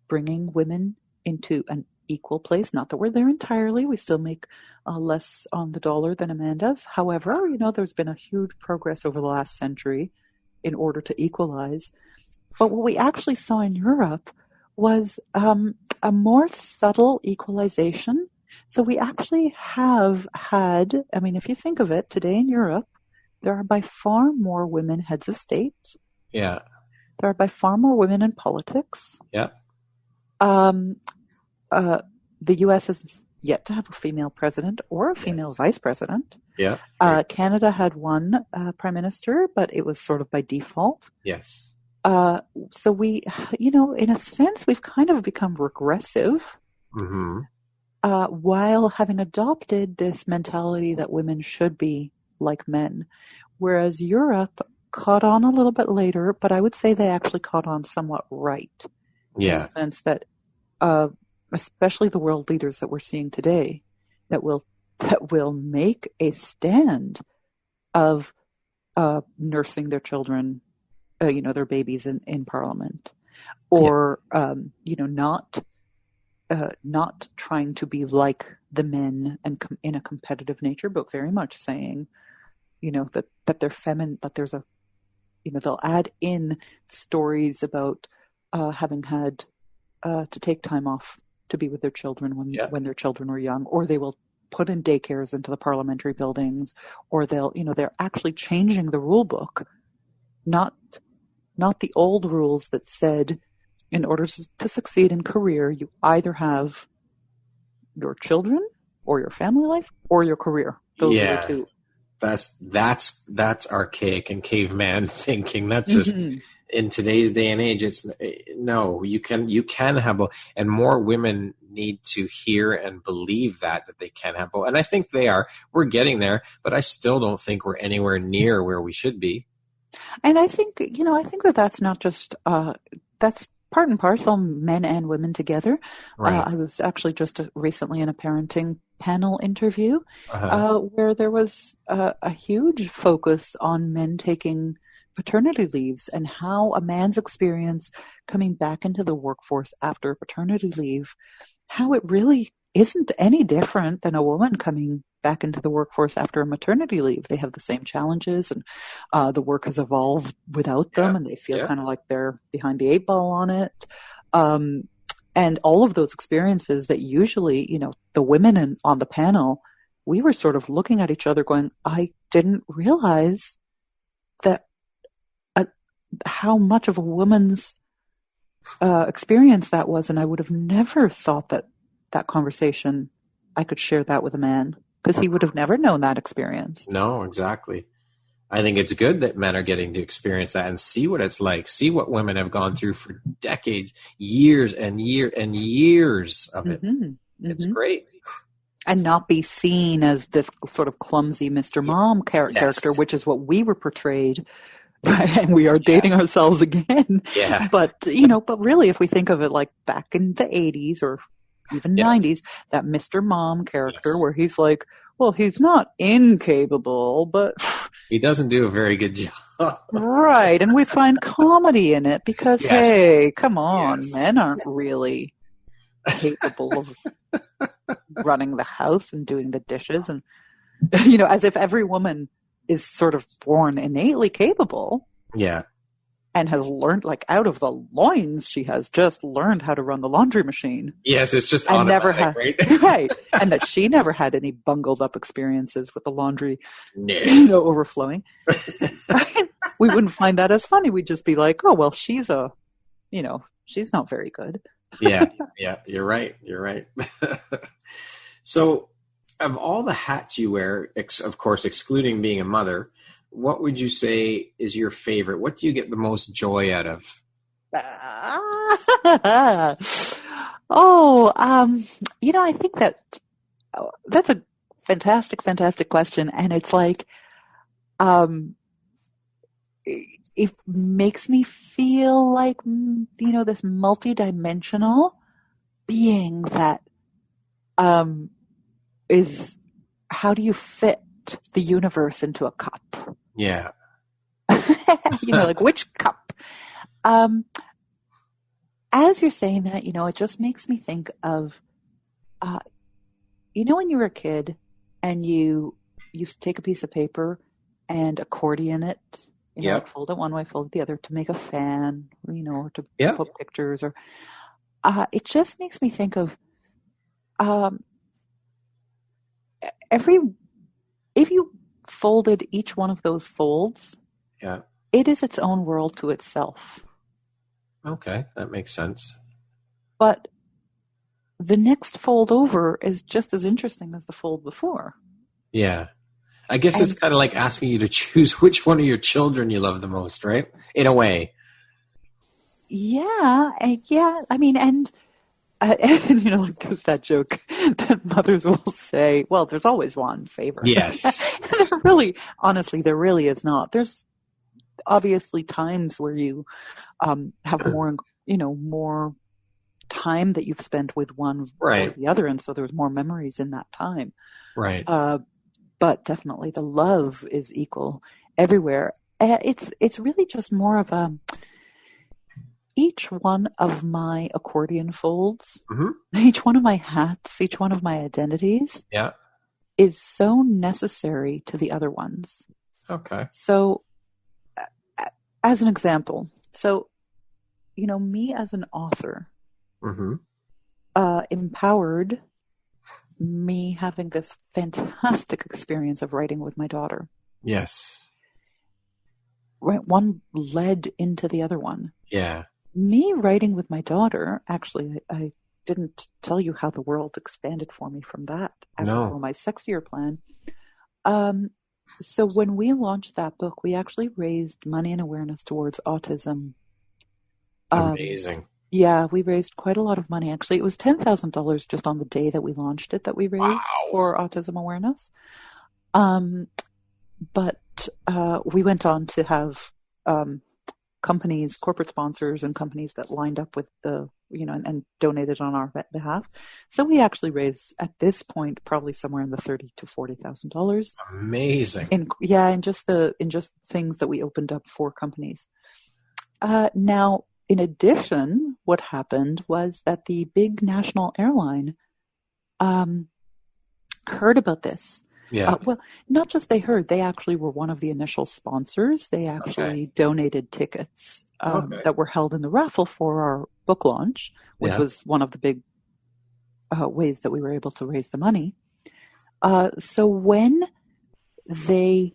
Speaker 2: bringing women into an equal place, not that we're there entirely, we still make less on the dollar than a man does. However, there's been a huge progress over the last century in order to equalize. But what we actually saw in Europe was a more subtle equalization. So we actually have had, if you think of it, today in Europe, there are by far more women heads of state.
Speaker 1: Yeah.
Speaker 2: There are by far more women in politics.
Speaker 1: Yeah.
Speaker 2: The U.S. has yet to have a female president or a female vice president.
Speaker 1: Yeah.
Speaker 2: Canada had one prime minister, but it was sort of by default.
Speaker 1: Yes.
Speaker 2: So we, in a sense, we've kind of become regressive, while having adopted this mentality that women should be like men, whereas Europe caught on a little bit later, but I would say they actually caught on somewhat right.
Speaker 1: Yeah.
Speaker 2: In the sense that, especially the world leaders that we're seeing today, that will make a stand of nursing their children, their babies in Parliament, or not trying to be like the men and in a competitive nature, but very much saying, that they're feminine, that there's they'll add in stories about having had to take time off to be with their children when their children were young, or they will put in daycares into the parliamentary buildings, or they're actually changing the rule book, not the old rules that said in order to succeed in career, you either have your children or your family life or your career. Those are the two.
Speaker 1: That's archaic and caveman thinking. That's just in today's day and age. It's no, you can have both, and more women need to hear and believe that they can have both. And I think we're getting there, but I still don't think we're anywhere near where we should be.
Speaker 2: And I think, that's not just, that's part and parcel, men and women together.
Speaker 1: Right.
Speaker 2: I was actually just recently in a parenting panel interview where there was a huge focus on men taking paternity leaves and how a man's experience coming back into the workforce after paternity leave, how it really isn't any different than a woman coming back into the workforce after a maternity leave. They have the same challenges, and the work has evolved without them, and they feel kind of like they're behind the 8 ball on it. And all of those experiences that usually, the women on the panel, we were sort of looking at each other going, I didn't realize that how much of a woman's experience that was, and I would have never thought that conversation, I could share that with a man, because he would have never known that experience.
Speaker 1: No, exactly. I think it's good that men are getting to experience that and see what it's like, see what women have gone through for decades, years and years of it. It's great.
Speaker 2: And not be seen as this sort of clumsy Mr. Mom character, which is what we were portrayed. And we are dating ourselves again.
Speaker 1: Yeah.
Speaker 2: But really, if we think of it like back in the 80s or even 90s, that Mr. Mom character where he's like, well, he's not incapable, but
Speaker 1: He doesn't do a very good job.
Speaker 2: right. And we find comedy in it because,
Speaker 1: Yes.
Speaker 2: hey, come on,
Speaker 1: Yes.
Speaker 2: men aren't really capable of running the house and doing the dishes. And, as if every woman is sort of born innately capable.
Speaker 1: Yeah.
Speaker 2: And has learned, like, out of the loins, she has just learned how to run the laundry machine.
Speaker 1: Yes, it's just
Speaker 2: and
Speaker 1: automatic,
Speaker 2: never had,
Speaker 1: right?
Speaker 2: right. And that she never had any bungled up experiences with the laundry,
Speaker 1: No.
Speaker 2: overflowing. We wouldn't find that as funny. We'd just be like, oh, well, she's not very good.
Speaker 1: Yeah, you're right. So, of all the hats you wear, of course, excluding being a mother, what would you say is your favorite? What do you get the most joy out of?
Speaker 2: I think that's a fantastic, fantastic question. And it's like, it makes me feel like, this multidimensional being that, is, how do you fit the universe into a cup?
Speaker 1: Yeah.
Speaker 2: Like which cup? As you're saying that, it just makes me think of, when you were a kid and you used to take a piece of paper and accordion it,
Speaker 1: Yep.
Speaker 2: fold it one way, fold it the other to make a fan, or to put pictures, or it just makes me think of, if you folded each one of those folds, it is its own world to itself.
Speaker 1: Okay, that makes sense.
Speaker 2: But the next fold over is just as interesting as the fold before.
Speaker 1: Yeah. I guess it's kind of like asking you to choose which one of your children you love the most, right? In a way.
Speaker 2: Yeah. I mean, and there's that joke that mothers will say, well, there's always one favorite.
Speaker 1: Yes.
Speaker 2: Honestly, there really is not. There's obviously times where you have more time that you've spent with one or the other, and so there's more memories in that time.
Speaker 1: Right.
Speaker 2: But definitely the love is equal everywhere. It's really just more of each one of my accordion folds, each one of my hats, each one of my identities is so necessary to the other ones.
Speaker 1: Okay.
Speaker 2: So, as an example, me as an author, empowered me having this fantastic experience of writing with my daughter.
Speaker 1: Yes.
Speaker 2: Right, one led into the other one.
Speaker 1: Yeah.
Speaker 2: Me writing with my daughter, actually, I didn't tell you how the world expanded for me from that.
Speaker 1: No.
Speaker 2: My sexier plan. So when we launched that book, we actually raised money and awareness towards autism.
Speaker 1: Amazing.
Speaker 2: Yeah, we raised quite a lot of money. Actually, it was $10,000 just on the day that we launched it that we raised for autism awareness. But we went on to have companies, corporate sponsors, and companies that lined up with and donated on our behalf. So we actually raised at this point probably somewhere in the $30,000 to $40,000.
Speaker 1: Amazing.
Speaker 2: In just things that we opened up for companies. Now, in addition, what happened was that the big national airline heard about this.
Speaker 1: Yeah.
Speaker 2: Well, not just they heard, they actually were one of the initial sponsors. They actually donated tickets that were held in the raffle for our book launch, which was one of the big ways that we were able to raise the money. So when they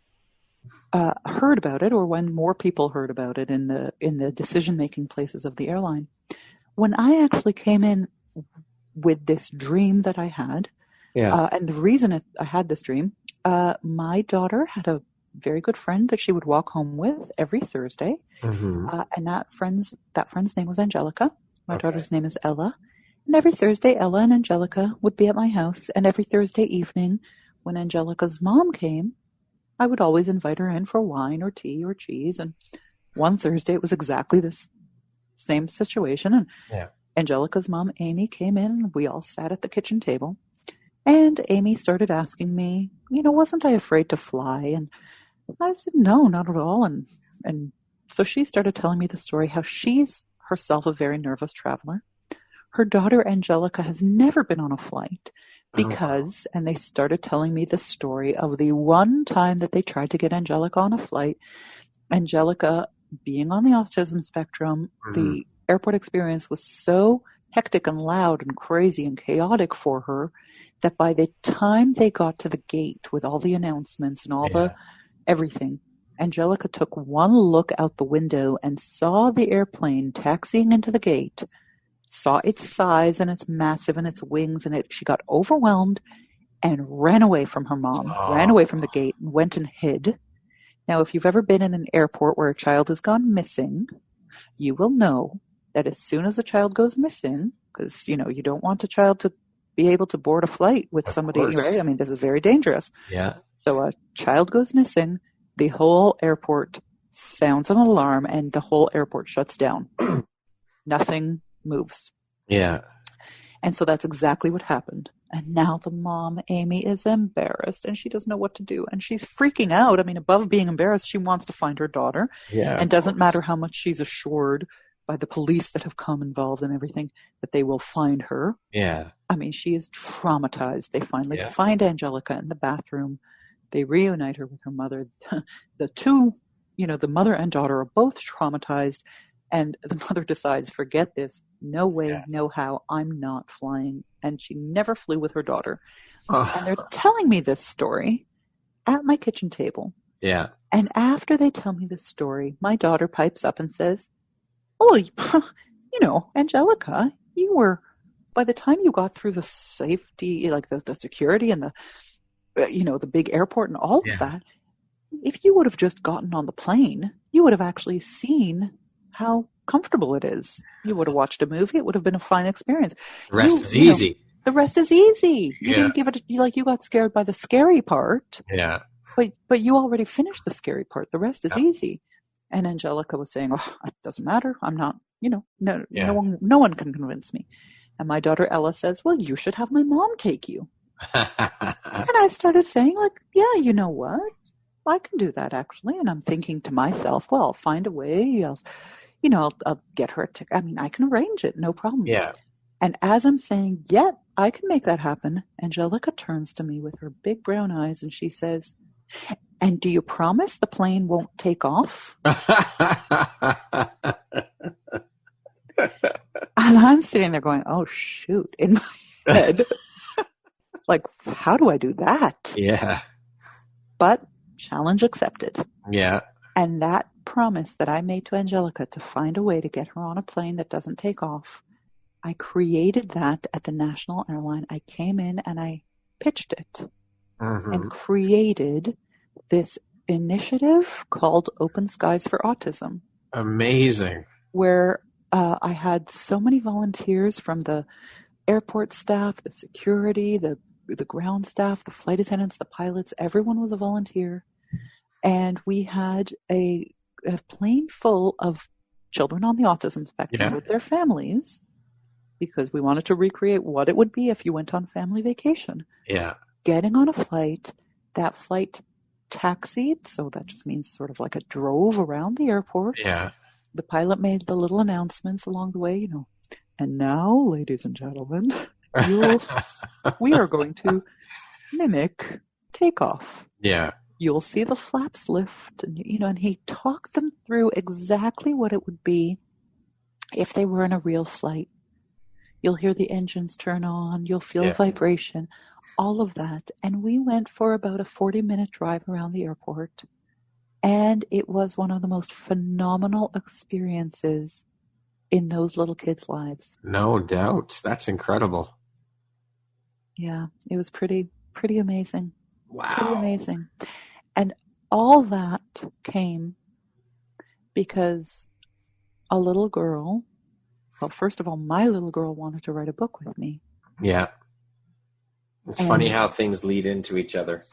Speaker 2: heard about it, or when more people heard about it in the decision-making places of the airline, when I actually came in with this dream that I had, and the reason I had this dream, my daughter had a very good friend that she would walk home with every Thursday, and that friend's name was Angelica. My daughter's name is Ella, and every Thursday, Ella and Angelica would be at my house, and every Thursday evening, when Angelica's mom came, I would always invite her in for wine or tea or cheese. And one Thursday, it was exactly this same situation, and Angelica's mom, Amy, came in, and we all sat at the kitchen table. And Amy started asking me, wasn't I afraid to fly? And I said, no, not at all. And so she started telling me the story, how she's herself a very nervous traveler. Her daughter, Angelica, has never been on a flight because, and they started telling me the story of the one time that they tried to get Angelica on a flight. Angelica, being on the autism spectrum, the airport experience was so hectic and loud and crazy and chaotic for her that by the time they got to the gate with all the announcements and all the everything, Angelica took one look out the window and saw the airplane taxiing into the gate, saw its size and its massive and its wings, and she got overwhelmed and ran away from her mom, ran away from the gate and went and hid. Now, if you've ever been in an airport where a child has gone missing, you will know that as soon as a child goes missing, because, you don't want a child to be able to board a flight with somebody, right? I mean, this is very dangerous.
Speaker 1: Yeah.
Speaker 2: So a child goes missing, the whole airport sounds an alarm and the whole airport shuts down. Nothing moves.
Speaker 1: Yeah.
Speaker 2: And so that's exactly what happened. And now the mom, Amy, is embarrassed and she doesn't know what to do. And she's freaking out. I mean, above being embarrassed, she wants to find her daughter.
Speaker 1: Yeah.
Speaker 2: And doesn't matter how much she's assured by the police that have come involved and everything that they will find her.
Speaker 1: Yeah.
Speaker 2: I mean, she is traumatized. They finally find Angelica in the bathroom. They reunite her with her mother. The two, the mother and daughter are both traumatized. And the mother decides, forget this. No way, no how. I'm not flying. And she never flew with her daughter. And they're telling me this story at my kitchen table.
Speaker 1: Yeah.
Speaker 2: And after they tell me this story, my daughter pipes up and says, oh, Angelica, you were, by the time you got through the safety, like the security and the big airport and all of that, if you would have just gotten on the plane, you would have actually seen how comfortable it is. You would have watched a movie. It would have been a fine experience.
Speaker 1: The rest is easy.
Speaker 2: The rest is easy. You didn't give it, you got scared by the scary part.
Speaker 1: Yeah.
Speaker 2: But you already finished the scary part. The rest is easy. And Angelica was saying, oh, it doesn't matter. I'm not, no one can convince me. And my daughter Ella says, well, you should have my mom take you. And I started saying, yeah, you know what? I can do that actually. And I'm thinking to myself, well, I'll find a way. I'll get her a ticket. I mean, I can arrange it. No problem.
Speaker 1: Yeah.
Speaker 2: And as I'm saying, I can make that happen, Angelica turns to me with her big brown eyes and she says, and do you promise the plane won't take off? And I'm sitting there going, oh, shoot, in my head. How do I do that?
Speaker 1: Yeah.
Speaker 2: But challenge accepted.
Speaker 1: Yeah.
Speaker 2: And that promise that I made to Angelica to find a way to get her on a plane that doesn't take off, I created that at the national airline. I came in and I pitched it and created this initiative called Open Skies for Autism.
Speaker 1: Amazing.
Speaker 2: Where I had so many volunteers from the airport staff, the security, the ground staff, the flight attendants, the pilots. Everyone was a volunteer. And we had a plane full of children on the autism spectrum with their families, because we wanted to recreate what it would be if you went on family vacation.
Speaker 1: Yeah.
Speaker 2: Getting on a flight, that flight taxied, so that just means sort of like a drove around the airport.
Speaker 1: Yeah.
Speaker 2: The pilot made the little announcements along the way, and now, ladies and gentlemen, we are going to mimic takeoff.
Speaker 1: Yeah.
Speaker 2: You'll see the flaps lift, and he talked them through exactly what it would be if they were in a real flight. You'll hear the engines turn on, you'll feel a vibration, all of that. And we went for about a 40-minute drive around the airport, and it was one of the most phenomenal experiences in those little kids' lives.
Speaker 1: No doubt. That's incredible.
Speaker 2: Yeah, it was pretty amazing.
Speaker 1: Wow.
Speaker 2: Pretty amazing. And all that came because a little girl, well, first of all, my little girl wanted to write a book with me.
Speaker 1: Yeah. It's funny how things lead into each other.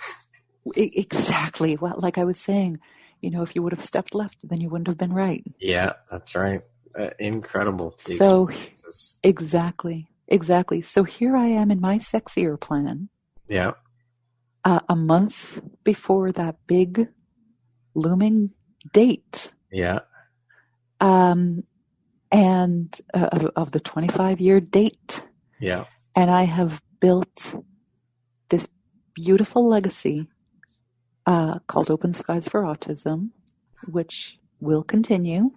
Speaker 2: Exactly. Well, like I was saying, if you would have stepped left, then you wouldn't have been right.
Speaker 1: Yeah, that's right. Incredible.
Speaker 2: So, exactly. So here I am in my sexier plan.
Speaker 1: Yeah.
Speaker 2: A month before that big looming date.
Speaker 1: Yeah.
Speaker 2: And of the 25-year date.
Speaker 1: Yeah.
Speaker 2: And I have built this beautiful legacy called Open Skies for Autism, which will continue.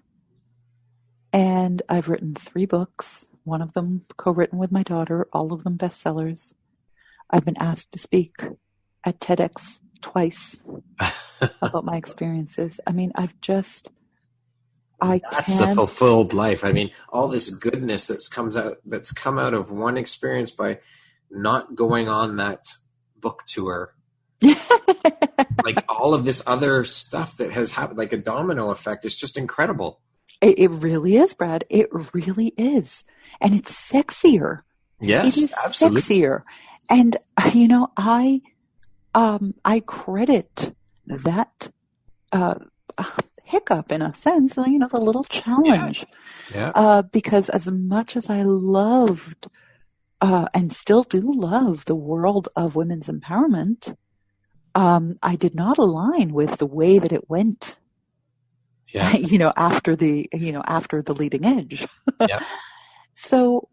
Speaker 2: And I've written 3 books, one of them co-written with my daughter, all of them bestsellers. I've been asked to speak at TEDx twice about my experiences. I mean, that's a
Speaker 1: fulfilled life. I mean, all this goodness that's come out of one experience by not going on that book tour. Like all of this other stuff that has happened, like a domino effect, is just incredible.
Speaker 2: It really is, Brad. It really is. And it's sexier.
Speaker 1: Yes,
Speaker 2: it is
Speaker 1: absolutely.
Speaker 2: Sexier. And, I credit that hiccup, in a sense, the little challenge.
Speaker 1: Yeah.
Speaker 2: Because as much as I loved and still do love the world of women's empowerment, I did not align with the way that it went.
Speaker 1: Yeah.
Speaker 2: After the leading edge.
Speaker 1: Yeah.
Speaker 2: So,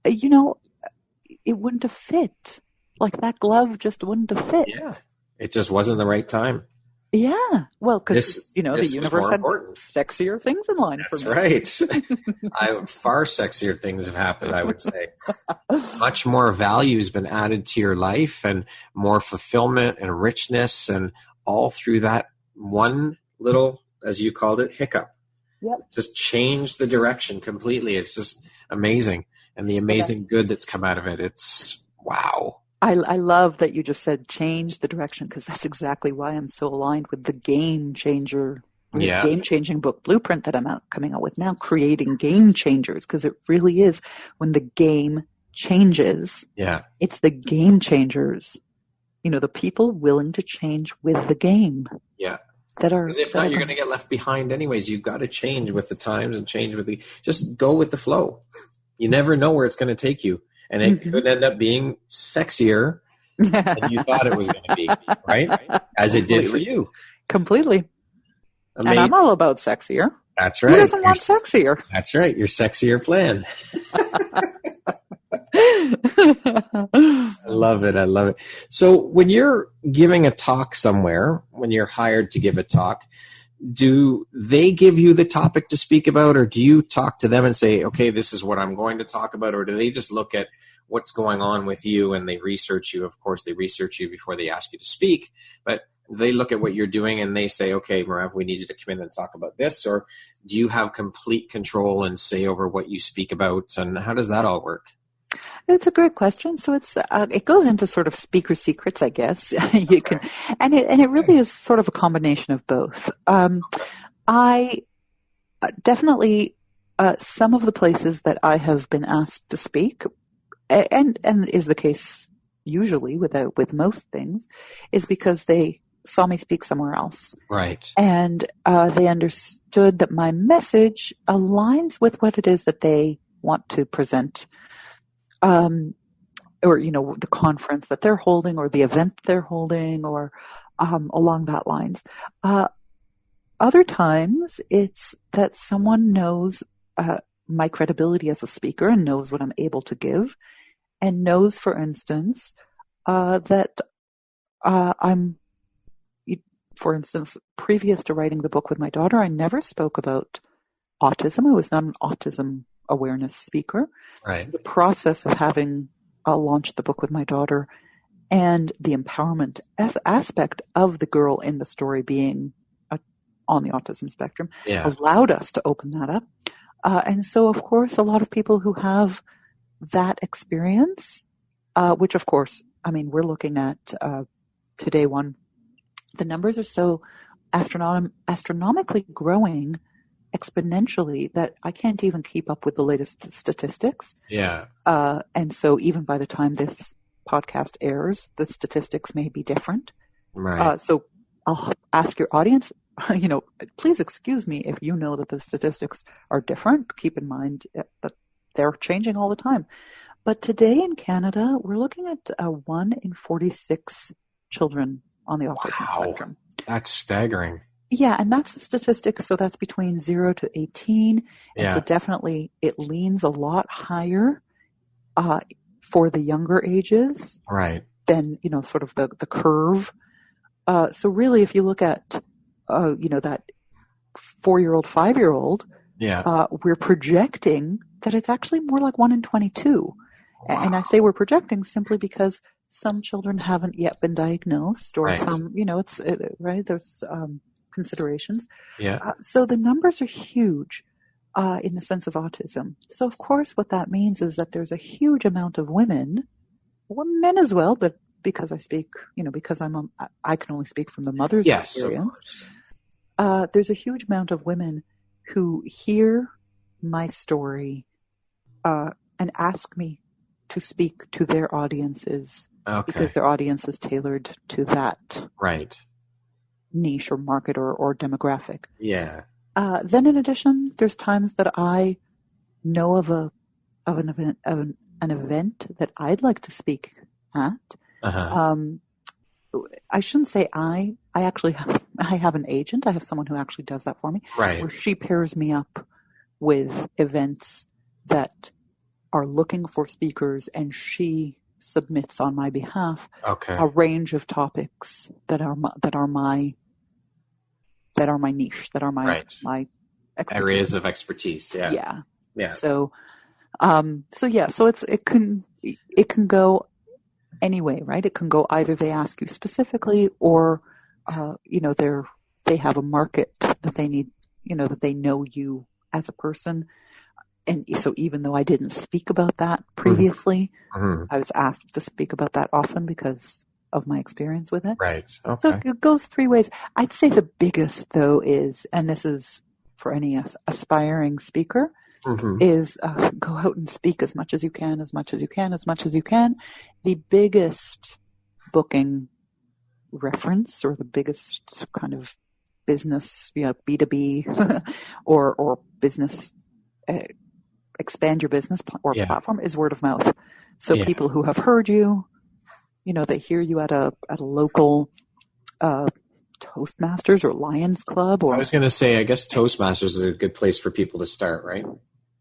Speaker 2: it wouldn't have fit. Like that glove just wouldn't have fit.
Speaker 1: Yeah. It just wasn't the right time.
Speaker 2: Yeah. Well, because, the universe had sexier things in line for me.
Speaker 1: That's right. Far sexier things have happened, I would say. Much more value has been added to your life and more fulfillment and richness, and all through that one little, as you called it, hiccup.
Speaker 2: Yep.
Speaker 1: Just changed the direction completely. It's just amazing. And the amazing good that's come out of it. It's wow.
Speaker 2: I love that you just said change the direction, because that's exactly why I'm so aligned with the game-changing book blueprint that I'm coming out with now, creating game changers, because it really is when the game changes.
Speaker 1: Yeah.
Speaker 2: It's the game changers, the people willing to change with the game.
Speaker 1: Yeah.
Speaker 2: Because
Speaker 1: if not, you're going to get left behind anyways. You've got to change with the times and change with just go with the flow. You never know where it's going to take you. And it could end up being sexier than you thought it was going to be, right? As it did for you.
Speaker 2: Completely.
Speaker 1: Amazing.
Speaker 2: And I'm all about sexier.
Speaker 1: That's right.
Speaker 2: Who doesn't want sexier?
Speaker 1: That's right. Your sexier plan. I love it. So when you're giving a talk somewhere, when you're hired to give a talk, do they give you the topic to speak about, or do you talk to them and say, okay, this is what I'm going to talk about, or do they just look at what's going on with you and they research you? Of course, they research you before they ask you to speak, but they look at what you're doing and they say, okay, Merav, we need you to come in and talk about this, or do you have complete control and say over what you speak about, and how does that all work?
Speaker 2: It's a great question. So it goes into sort of speaker secrets, I guess. You can, and it really is sort of a combination of both. I definitely some of the places that I have been asked to speak, and is the case usually with most things, is because they saw me speak somewhere else,
Speaker 1: right? And
Speaker 2: they understood that my message aligns with what it is that they want to present. Or, the conference that they're holding, or the event they're holding, or along that lines. Other times it's that someone knows my credibility as a speaker and knows what I'm able to give, and knows, for instance, that I'm, for instance, previous to writing the book with my daughter, I never spoke about autism. I was not an autism awareness speaker.
Speaker 1: Right.
Speaker 2: The process of having launched the book with my daughter, and the empowerment aspect of the girl in the story being on the autism spectrum, allowed us to open that up. And so, of course, a lot of people who have that experience, which, of course, I mean, we're looking at today one, the numbers are so astronomically growing exponentially that I can't even keep up with the latest statistics.
Speaker 1: Yeah.
Speaker 2: And so even by the time this podcast airs, the statistics may be different.
Speaker 1: Right.
Speaker 2: So I'll ask your audience, please excuse me if you know that the statistics are different. Keep in mind that they're changing all the time. But today in Canada, we're looking at 1 in 46 children on the autism spectrum.
Speaker 1: That's staggering.
Speaker 2: Yeah, and that's the statistic. So that's between 0 to 18. And so definitely it leans a lot higher for the younger ages.
Speaker 1: Right.
Speaker 2: Than, sort of the curve. So really, if you look at, that 4-year-old, 5-year-old, we're projecting that it's actually more like 1 in 22. Wow. And I say we're projecting simply because some children haven't yet been diagnosed, or some, there's considerations.
Speaker 1: Yeah.
Speaker 2: So the numbers are huge in the sense of autism. So of course, what that means is that there's a huge amount of women men as well, but because I speak, because I can only speak from the mother's experience. There's a huge amount of women who hear my story and ask me to speak to their audiences because their audience is tailored to that niche or market or demographic.
Speaker 1: Yeah.
Speaker 2: Then in addition, there's times that I know of an event that I'd like to speak at. I shouldn't say I actually have an agent. I have someone who actually does that for me.
Speaker 1: Right.
Speaker 2: Where she pairs me up with events that are looking for speakers, and she submits on my behalf a range of topics that are my niche, that are my expertise.
Speaker 1: Areas of expertise. Yeah. Yeah.
Speaker 2: So it can go anyway, right? It can go either they ask you specifically, or they have a market that they need, that they know you as a person. And so even though I didn't speak about that previously, I was asked to speak about that often because of my experience with it.
Speaker 1: Right. Okay.
Speaker 2: So it goes 3 ways. I'd say the biggest, though, is, and this is for any aspiring speaker, is go out and speak as much as you can. The biggest booking reference, or the biggest kind of business, B2B or business, expand your business or platform, is word of mouth. So people who have heard you, they hear you at a local Toastmasters or Lions Club. Or I
Speaker 1: was going to say, I guess Toastmasters is a good place for people to start, right?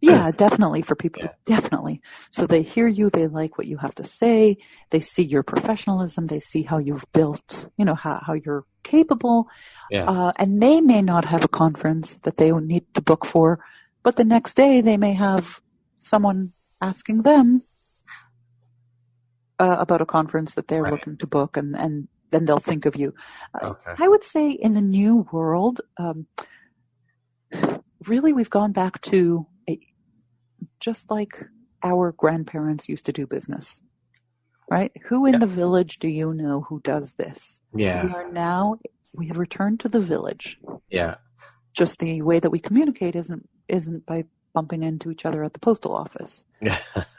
Speaker 2: Yeah, definitely for people. Yeah. Definitely. So they hear you, they like what you have to say, they see your professionalism, they see how you've built, how you're capable. Yeah. And they may not have a conference that they need to book for, but the next day they may have someone asking them about a conference that they're looking to book, and then they'll think of you. I would say in the new world, really we've gone back to just like our grandparents used to do business, right? Who in the village do you know who does this?
Speaker 1: Yeah.
Speaker 2: We have returned to the village.
Speaker 1: Yeah.
Speaker 2: Just the way that we communicate isn't by bumping into each other at the postal office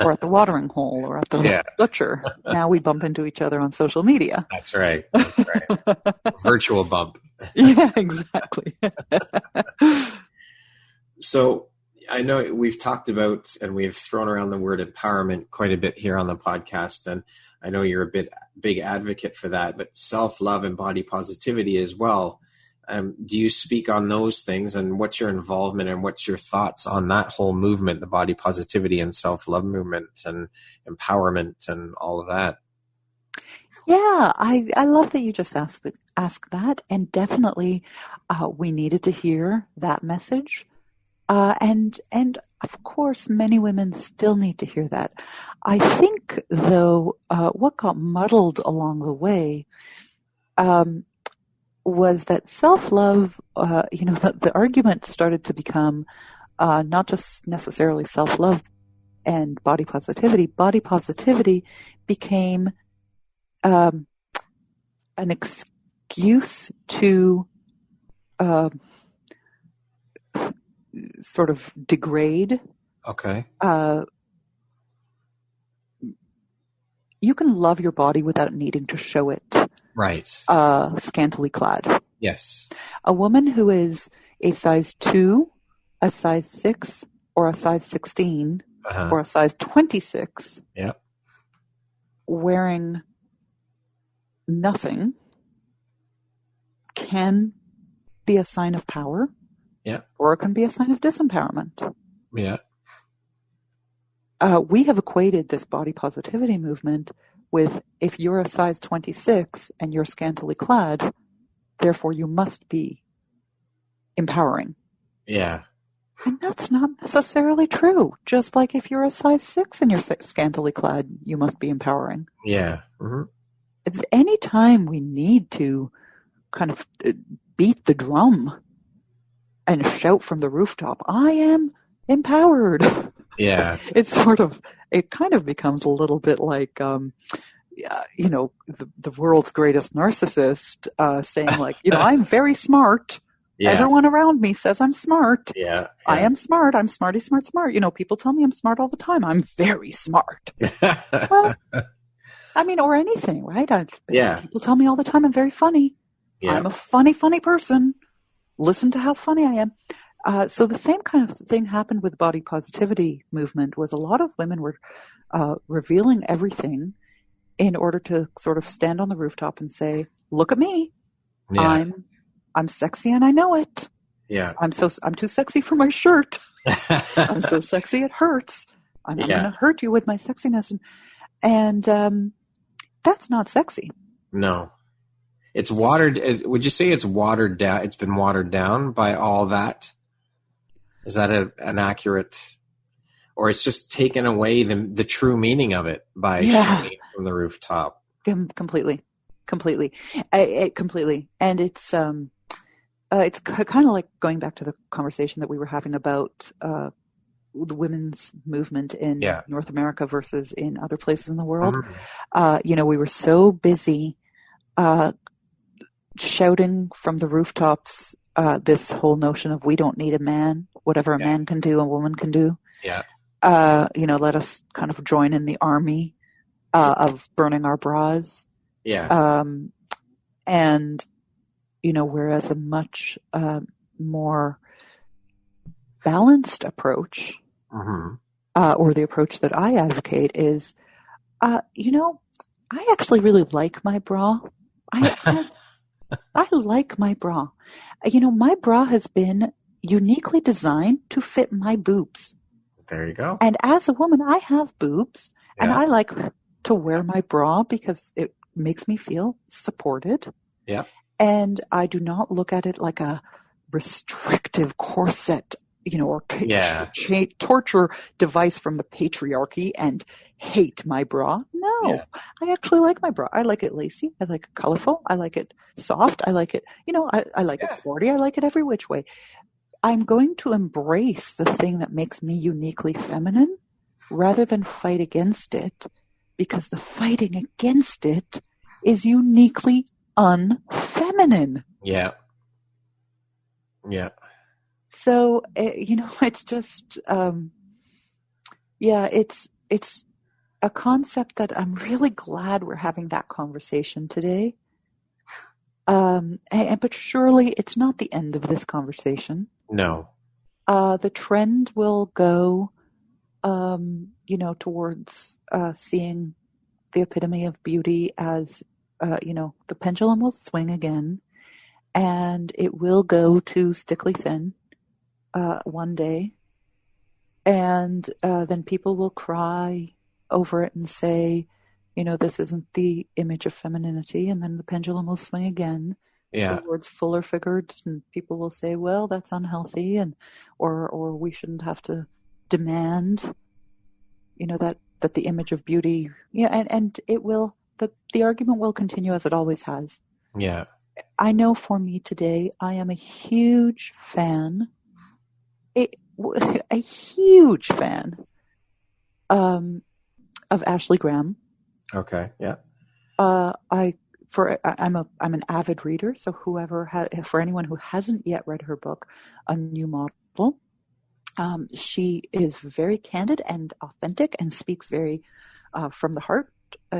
Speaker 2: or at the watering hole or at the butcher. Now we bump into each other on social media.
Speaker 1: That's right. Virtual bump.
Speaker 2: Yeah, exactly.
Speaker 1: So I know we've talked about and we've thrown around the word empowerment quite a bit here on the podcast, and I know you're a big advocate for that, but self-love and body positivity as well. Do you speak on those things, and what's your involvement and what's your thoughts on that whole movement, the body positivity and self-love movement and empowerment and all of that?
Speaker 2: Yeah, I love that you just asked that, and definitely we needed to hear that message. And of course, many women still need to hear that. I think, though, what got muddled along the way was that self-love, the argument started to become not just necessarily self-love and body positivity. Body positivity became an excuse to sort of degrade.
Speaker 1: Okay.
Speaker 2: You can love your body without needing to show it.
Speaker 1: Right.
Speaker 2: Scantily clad.
Speaker 1: Yes.
Speaker 2: A woman who is a size 2, a size 6, or a size 16 or a size 26
Speaker 1: Yeah.
Speaker 2: wearing nothing can be a sign of power.
Speaker 1: Yeah.
Speaker 2: Or it can be a sign of disempowerment.
Speaker 1: Yeah.
Speaker 2: We have equated this body positivity movement with, if you're a size 26 and you're scantily clad, therefore you must be empowering.
Speaker 1: Yeah.
Speaker 2: And that's not necessarily true. Just like if you're a size 6 and you're scantily clad, you must be empowering.
Speaker 1: Yeah. Mm-hmm.
Speaker 2: Any time we need to kind of beat the drum and shout from the rooftop, I am empowered.
Speaker 1: Yeah.
Speaker 2: It kind of becomes a little bit like, the world's greatest narcissist saying like, I'm very smart. Yeah. Everyone around me says I'm smart.
Speaker 1: Yeah.
Speaker 2: I am smart. I'm smarty, smart, smart. People tell me I'm smart all the time. I'm very smart. Well, or anything, right? People tell me all the time I'm very funny. Yeah. I'm a funny, funny person. Listen to how funny I am. So the same kind of thing happened with the body positivity movement. Was a lot of women were revealing everything in order to sort of stand on the rooftop and say, "Look at me. Yeah. I'm sexy and I know it.
Speaker 1: Yeah.
Speaker 2: I'm too sexy for my shirt. I'm so sexy it hurts. I'm going to hurt you with my sexiness." And that's not sexy.
Speaker 1: No. It's watered. Would you say it's watered down? It's been watered down by all that? Is that an accurate, or it's just taken away the true mening of it by shouting from the rooftop?
Speaker 2: Completely. Completely. And it's kind of like going back to the conversation that we were having about the women's movement in North America versus in other places in the world. Mm-hmm. We were so busy shouting from the rooftops this whole notion of we don't need a man. Whatever a man can do, a woman can do.
Speaker 1: Yeah.
Speaker 2: Let us kind of join in the army of burning our bras.
Speaker 1: Yeah.
Speaker 2: And whereas a much more balanced approach, mm-hmm. Or the approach that I advocate is, I actually really like my bra. I like my bra. My bra has been uniquely designed to fit my boobs.
Speaker 1: There you go.
Speaker 2: And as a woman, I have boobs, and I like to wear my bra because it makes me feel supported.
Speaker 1: Yeah.
Speaker 2: And I do not look at it like a restrictive corset, or torture device from the patriarchy and hate my bra. No, I actually like my bra. I like it lacy. I like it colorful. I like it soft. I like it, I like it sporty. I like it every which way. I'm going to embrace the thing that makes me uniquely feminine rather than fight against it, because the fighting against it is uniquely unfeminine.
Speaker 1: Yeah. Yeah.
Speaker 2: So, it's just, it's a concept that I'm really glad we're having that conversation today. But surely it's not the end of this conversation.
Speaker 1: No.
Speaker 2: The trend will go, towards seeing the epitome of beauty as, the pendulum will swing again, and it will go to stickly thin one day, and then people will cry over it and say, this isn't the image of femininity, and then the pendulum will swing again towards fuller figured, and people will say, well, that's unhealthy, and or we shouldn't have to demand, that the image of beauty, and it will, the argument will continue as it always has.
Speaker 1: Yeah.
Speaker 2: I know for me today, I am a huge fan, a huge fan of Ashley Graham.
Speaker 1: Okay. Yeah.
Speaker 2: I'm an avid reader, so for anyone who hasn't yet read her book, A New Model, she is very candid and authentic and speaks very from the heart.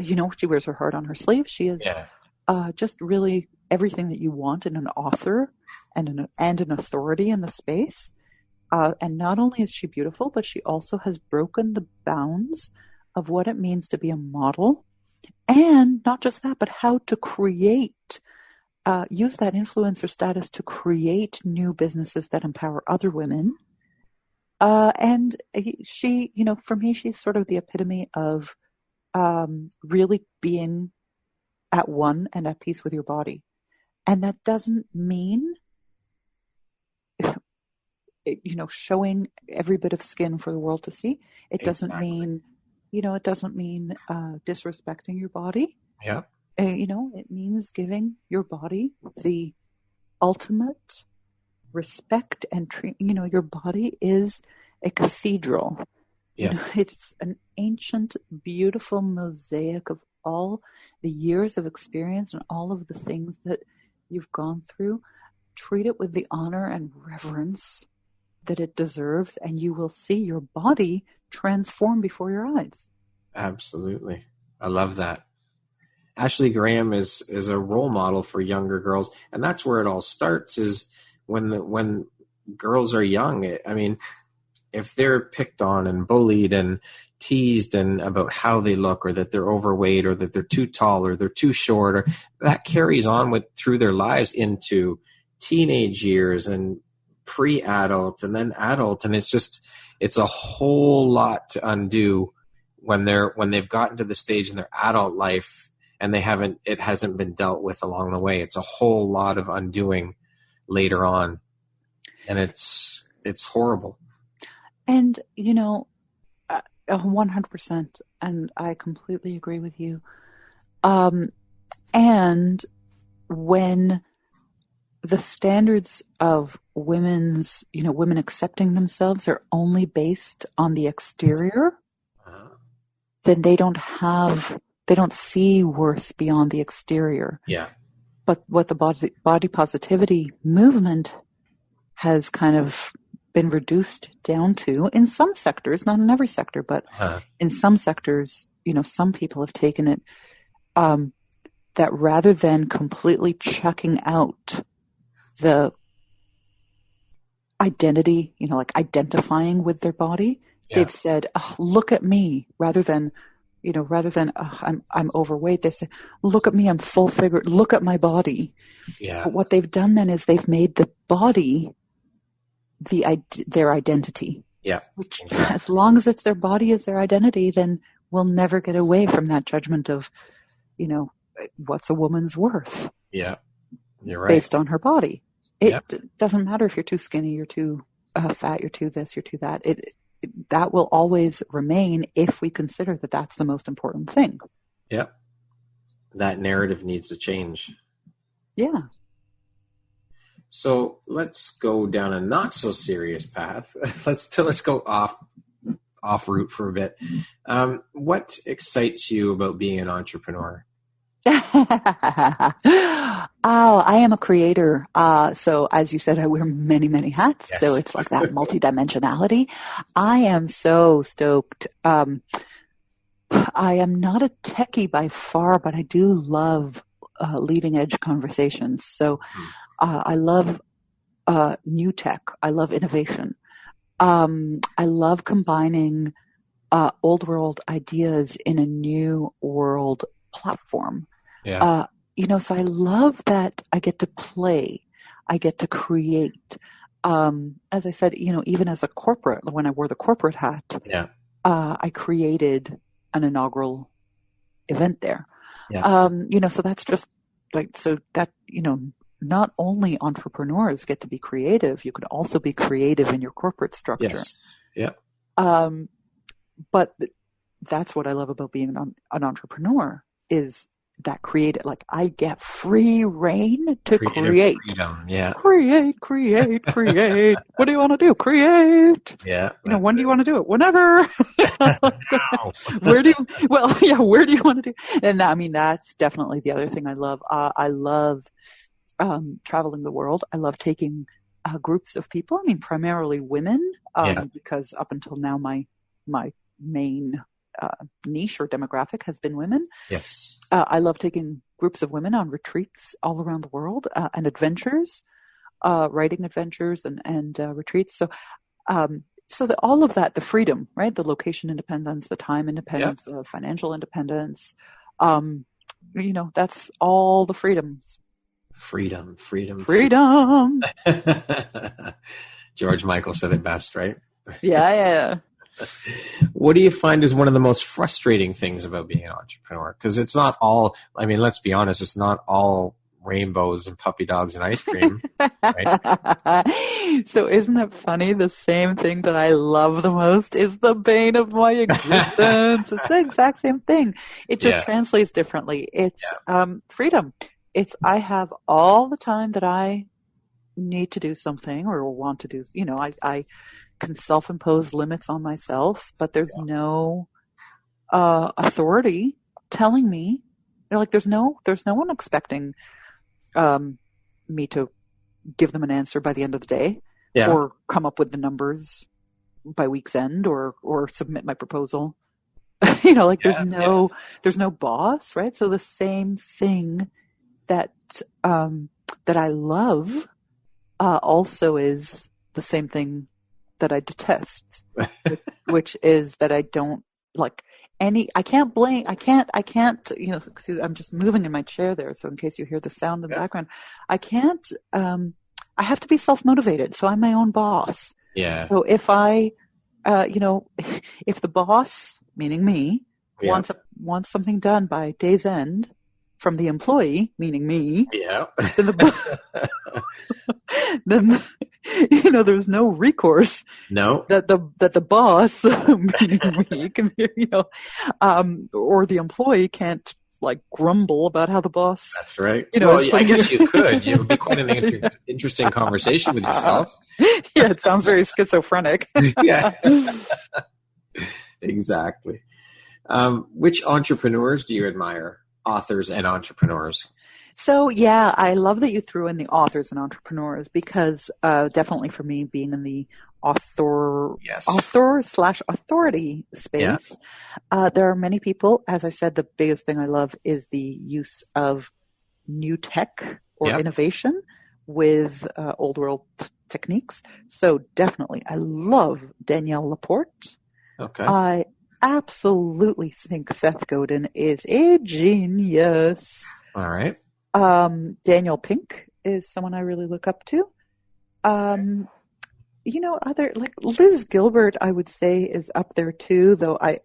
Speaker 2: She wears her heart on her sleeve. She is just really everything that you want in an author and an authority in the space. And not only is she beautiful, but she also has broken the bounds of what it means to be a model. And not just that, but how to create, use that influencer status to create new businesses that empower other women. And she, for me, she's sort of the epitome of really being at one and at peace with your body. And that doesn't mean, showing every bit of skin for the world to see. It doesn't mean, it doesn't mean disrespecting your body.
Speaker 1: Yeah.
Speaker 2: It means giving your body the ultimate respect and treat. Your body is a cathedral.
Speaker 1: Yes.
Speaker 2: It's an ancient, beautiful mosaic of all the years of experience and all of the things that you've gone through. Treat it with the honor and reverence that it deserves, and you will see your body transform before your eyes.
Speaker 1: Absolutely. I love that. Ashley Graham is a role model for younger girls, and that's where it all starts, is when girls are young. I mean, if they're picked on and bullied and teased and about how they look, or that they're overweight, or that they're too tall, or they're too short, or that carries on through their lives into teenage years and pre-adult and then adult, and it's a whole lot to undo when they've gotten to the stage in their adult life and it hasn't been dealt with along the way. It's a whole lot of undoing later on, and it's horrible.
Speaker 2: And 100%, and I completely agree with you. And when the standards of women accepting themselves are only based on the exterior, then they don't see worth beyond the exterior.
Speaker 1: Yeah.
Speaker 2: But what the body positivity movement has kind of been reduced down to, in some sectors, not in every sector, but in some sectors, some people have taken it, that rather than completely chucking out the identity, like identifying with their body, they've said, oh, look at me, rather than I'm overweight. They say, look at me, I'm full figure, look at my body.
Speaker 1: Yeah.
Speaker 2: But what they've done then is they've made the body their identity.
Speaker 1: Yeah.
Speaker 2: Which, as long as it's their body is their identity, then we'll never get away from that judgment of, what's a woman's worth?
Speaker 1: Yeah. You're right.
Speaker 2: Based on her body. It doesn't matter if you're too skinny, you're too fat, you're too this, you're too that. That will always remain if we consider that that's the most important thing.
Speaker 1: Yeah. That narrative needs to change.
Speaker 2: Yeah.
Speaker 1: So let's go down a not so serious path. Let's go off route for a bit. What excites you about being an entrepreneur?
Speaker 2: I am a creator. So as you said, I wear many, many hats. Yes. So it's like that multidimensionality. I am so stoked. I am not a techie by far, but I do love leading edge conversations. So I love new tech. I love innovation. I love combining old world ideas in a new world platform.
Speaker 1: Yeah.
Speaker 2: So I love that I get to play. I get to create. As I said, even as a corporate, when I wore the corporate hat, I created an inaugural event there.
Speaker 1: Yeah.
Speaker 2: So that's just like, so that, not only entrepreneurs get to be creative, you can also be creative in your corporate structure.
Speaker 1: Yes. Yeah.
Speaker 2: But that's what I love about being an entrepreneur is that creative, like I get free reign to create.
Speaker 1: Freedom, yeah.
Speaker 2: Create. What do you want to do? Create.
Speaker 1: Yeah.
Speaker 2: When do you want to do it? Whenever. Where do you want to do? And I mean, that's definitely the other thing I love. I love traveling the world. I love taking groups of people. I mean, primarily women, because up until now, my main niche or demographic has been women.
Speaker 1: Yes.
Speaker 2: I love taking groups of women on retreats all around the world and adventures, writing adventures and retreats. So So that all of that, the freedom, right? The location independence, the time
Speaker 1: Yep.
Speaker 2: independence, the financial independence, that's all the freedoms.
Speaker 1: Freedom.
Speaker 2: Freedom.
Speaker 1: George Michael said it best, right?
Speaker 2: Yeah.
Speaker 1: What do you find is one of the most frustrating things about being an entrepreneur? Because it's not all, I mean, let's be honest, it's not all rainbows and puppy dogs and ice cream, right?
Speaker 2: So isn't it funny? The same thing that I love the most is the bane of my existence. It's the exact same thing. It just translates differently. It's freedom. It's I have all the time that I need to do something or want to do. I can self-impose limits on myself, but there's no authority telling me. There's no one expecting me to give them an answer by the end of the day, or come up with the numbers by week's end, or submit my proposal. There's no boss, right? So the same thing that I love also is the same thing that I detest, which is that I don't like I can't blame, I can't, I'm just moving in my chair there. So in case you hear the sound in the background, I can't, I have to be self-motivated. So I'm my own boss.
Speaker 1: Yeah.
Speaker 2: So if if the boss, meaning me, wants something done by day's end from the employee, meaning me, then there's no recourse.
Speaker 1: No.
Speaker 2: That the boss, meaning me, can, or the employee can't grumble about how the boss.
Speaker 1: That's right. I guess you could. It would be quite an interesting conversation with yourself.
Speaker 2: Yeah, it sounds very schizophrenic.
Speaker 1: Yeah. Exactly. Which entrepreneurs do you admire? Authors and entrepreneurs.
Speaker 2: So yeah, I love that you threw in the authors and entrepreneurs because definitely for me, being in the author/authority space, there are many people. As I said, the biggest thing I love is the use of new tech or innovation with old world techniques. So definitely, I love Danielle Laporte.
Speaker 1: Okay.
Speaker 2: I absolutely think Seth Godin is a genius.
Speaker 1: All right.
Speaker 2: Daniel Pink is someone I really look up to. Other Liz Gilbert, I would say is up there too, though I'm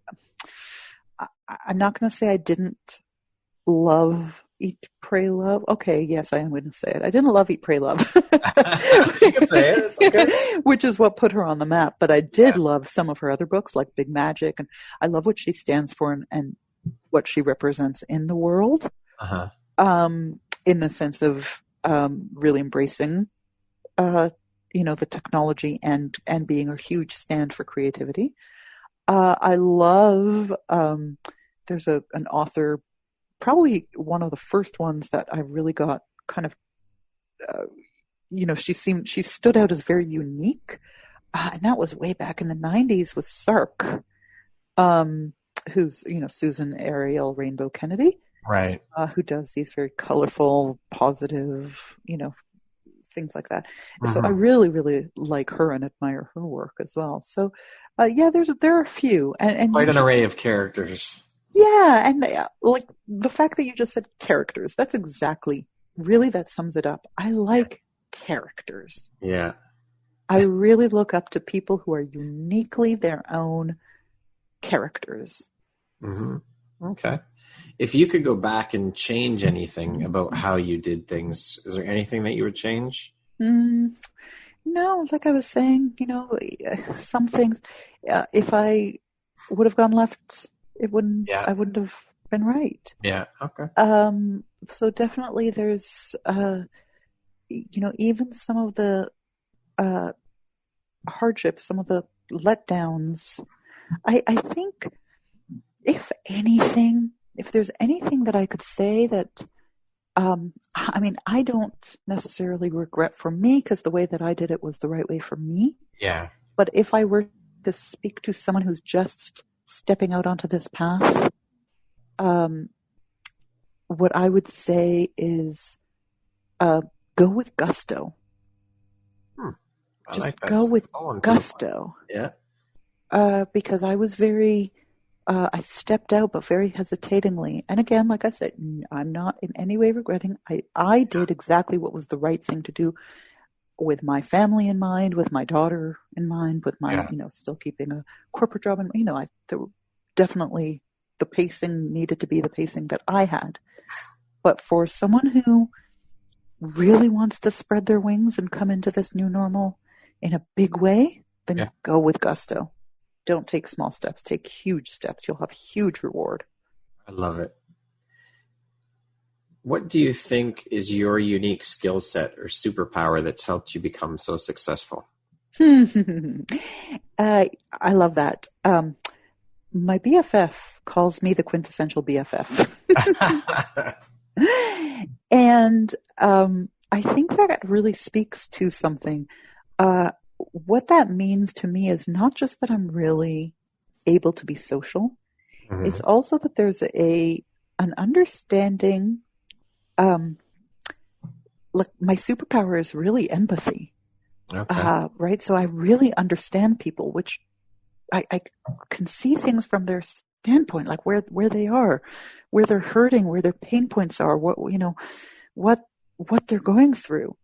Speaker 2: not going to say I didn't love Eat, Pray, Love. Okay, yes, I am going to say it. I didn't love Eat, Pray, Love.
Speaker 1: You can say it. It's okay.
Speaker 2: Which is what put her on the map. But I did love some of her other books, like Big Magic, and I love what she stands for and what she represents in the world.
Speaker 1: Uh-huh.
Speaker 2: In the sense of really embracing, the technology and being a huge stand for creativity. I love. There's an author. Probably one of the first ones that I really got kind of, she stood out as very unique. And that was way back in the 90s was Sark, who's, Susan Ariel Rainbow Kennedy.
Speaker 1: Right.
Speaker 2: Who does these very colorful, positive, things like that. Mm-hmm. So I really, really like her and admire her work as well. So, there are a few. And
Speaker 1: quite an array of characters.
Speaker 2: Yeah, and the fact that you just said characters, that sums it up. I like characters.
Speaker 1: Yeah.
Speaker 2: I really look up to people who are uniquely their own characters.
Speaker 1: Mm-hmm. Okay. If you could go back and change anything about how you did things, is there anything that you would change?
Speaker 2: No, like I was saying, some things, if I would have gone left, I wouldn't have been right.
Speaker 1: Yeah. Okay.
Speaker 2: So definitely there's, even some of the, hardships, some of the letdowns, I think if there's anything that I could say that, I don't necessarily regret for me because the way that I did it was the right way for me.
Speaker 1: Yeah.
Speaker 2: But if I were to speak to someone who's just stepping out onto this path, what I would say is go with gusto.
Speaker 1: I
Speaker 2: just
Speaker 1: like that.
Speaker 2: go with gusto.
Speaker 1: Yeah.
Speaker 2: Because I was very, I stepped out, but very hesitatingly. And again, like I said, I'm not in any way regretting. I did exactly what was the right thing to do with my family in mind, with my daughter in mind, with my, still keeping a corporate job. And, definitely the pacing needed to be the pacing that I had. But for someone who really wants to spread their wings and come into this new normal in a big way, then go with gusto. Don't take small steps. Take huge steps. You'll have huge reward.
Speaker 1: I love it. What do you think is your unique skill set or superpower that's helped you become so successful?
Speaker 2: I love that. My BFF calls me the quintessential BFF. And I think that it really speaks to something. What that means to me is not just that I'm really able to be social. Mm-hmm. It's also that there's an understanding. Look, my superpower is really empathy. Okay. Right? So I really understand people, which I can see things from their standpoint, like where they are, where they're hurting, where their pain points are, what they're going through.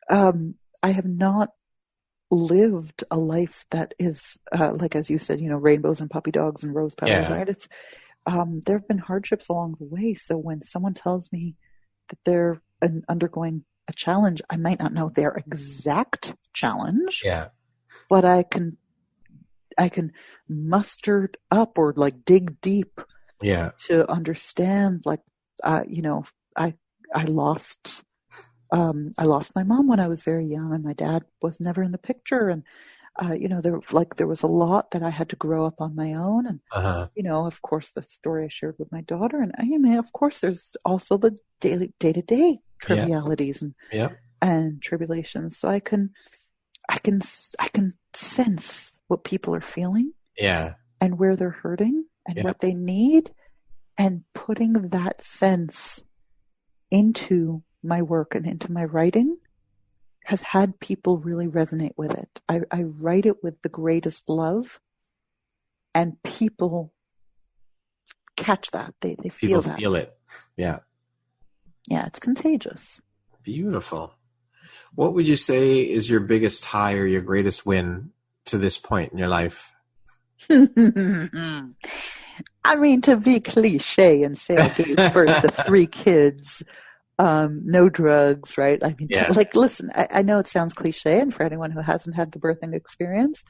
Speaker 2: I have not lived a life that is like, as you said, rainbows and puppy dogs and rose petals, right? It's there have been hardships along the way. So when someone tells me that they're undergoing a challenge, I might not know their exact challenge. Yeah. But I can muster up or like dig deep. Yeah. To understand, like, I lost my mom when I was very young, and my dad was never in the picture. And, there was a lot that I had to grow up on my own. And, of course, the story I shared with my daughter. And, of course, there's also the day-to-day trivialities and tribulations. So I can sense what people are feeling. Yeah. And where they're hurting and what they need, and putting that sense into my work and into my writing has had people really resonate with it. I write it with the greatest love, and people catch that. They feel that. People feel it. Yeah. Yeah, it's contagious.
Speaker 1: Beautiful. What would you say is your biggest high or your greatest win to this point in your life?
Speaker 2: I mean, to be cliche and say I gave birth to 3 kids, no drugs, right? I mean, listen, I know it sounds cliche, and for anyone who hasn't had the birthing experience,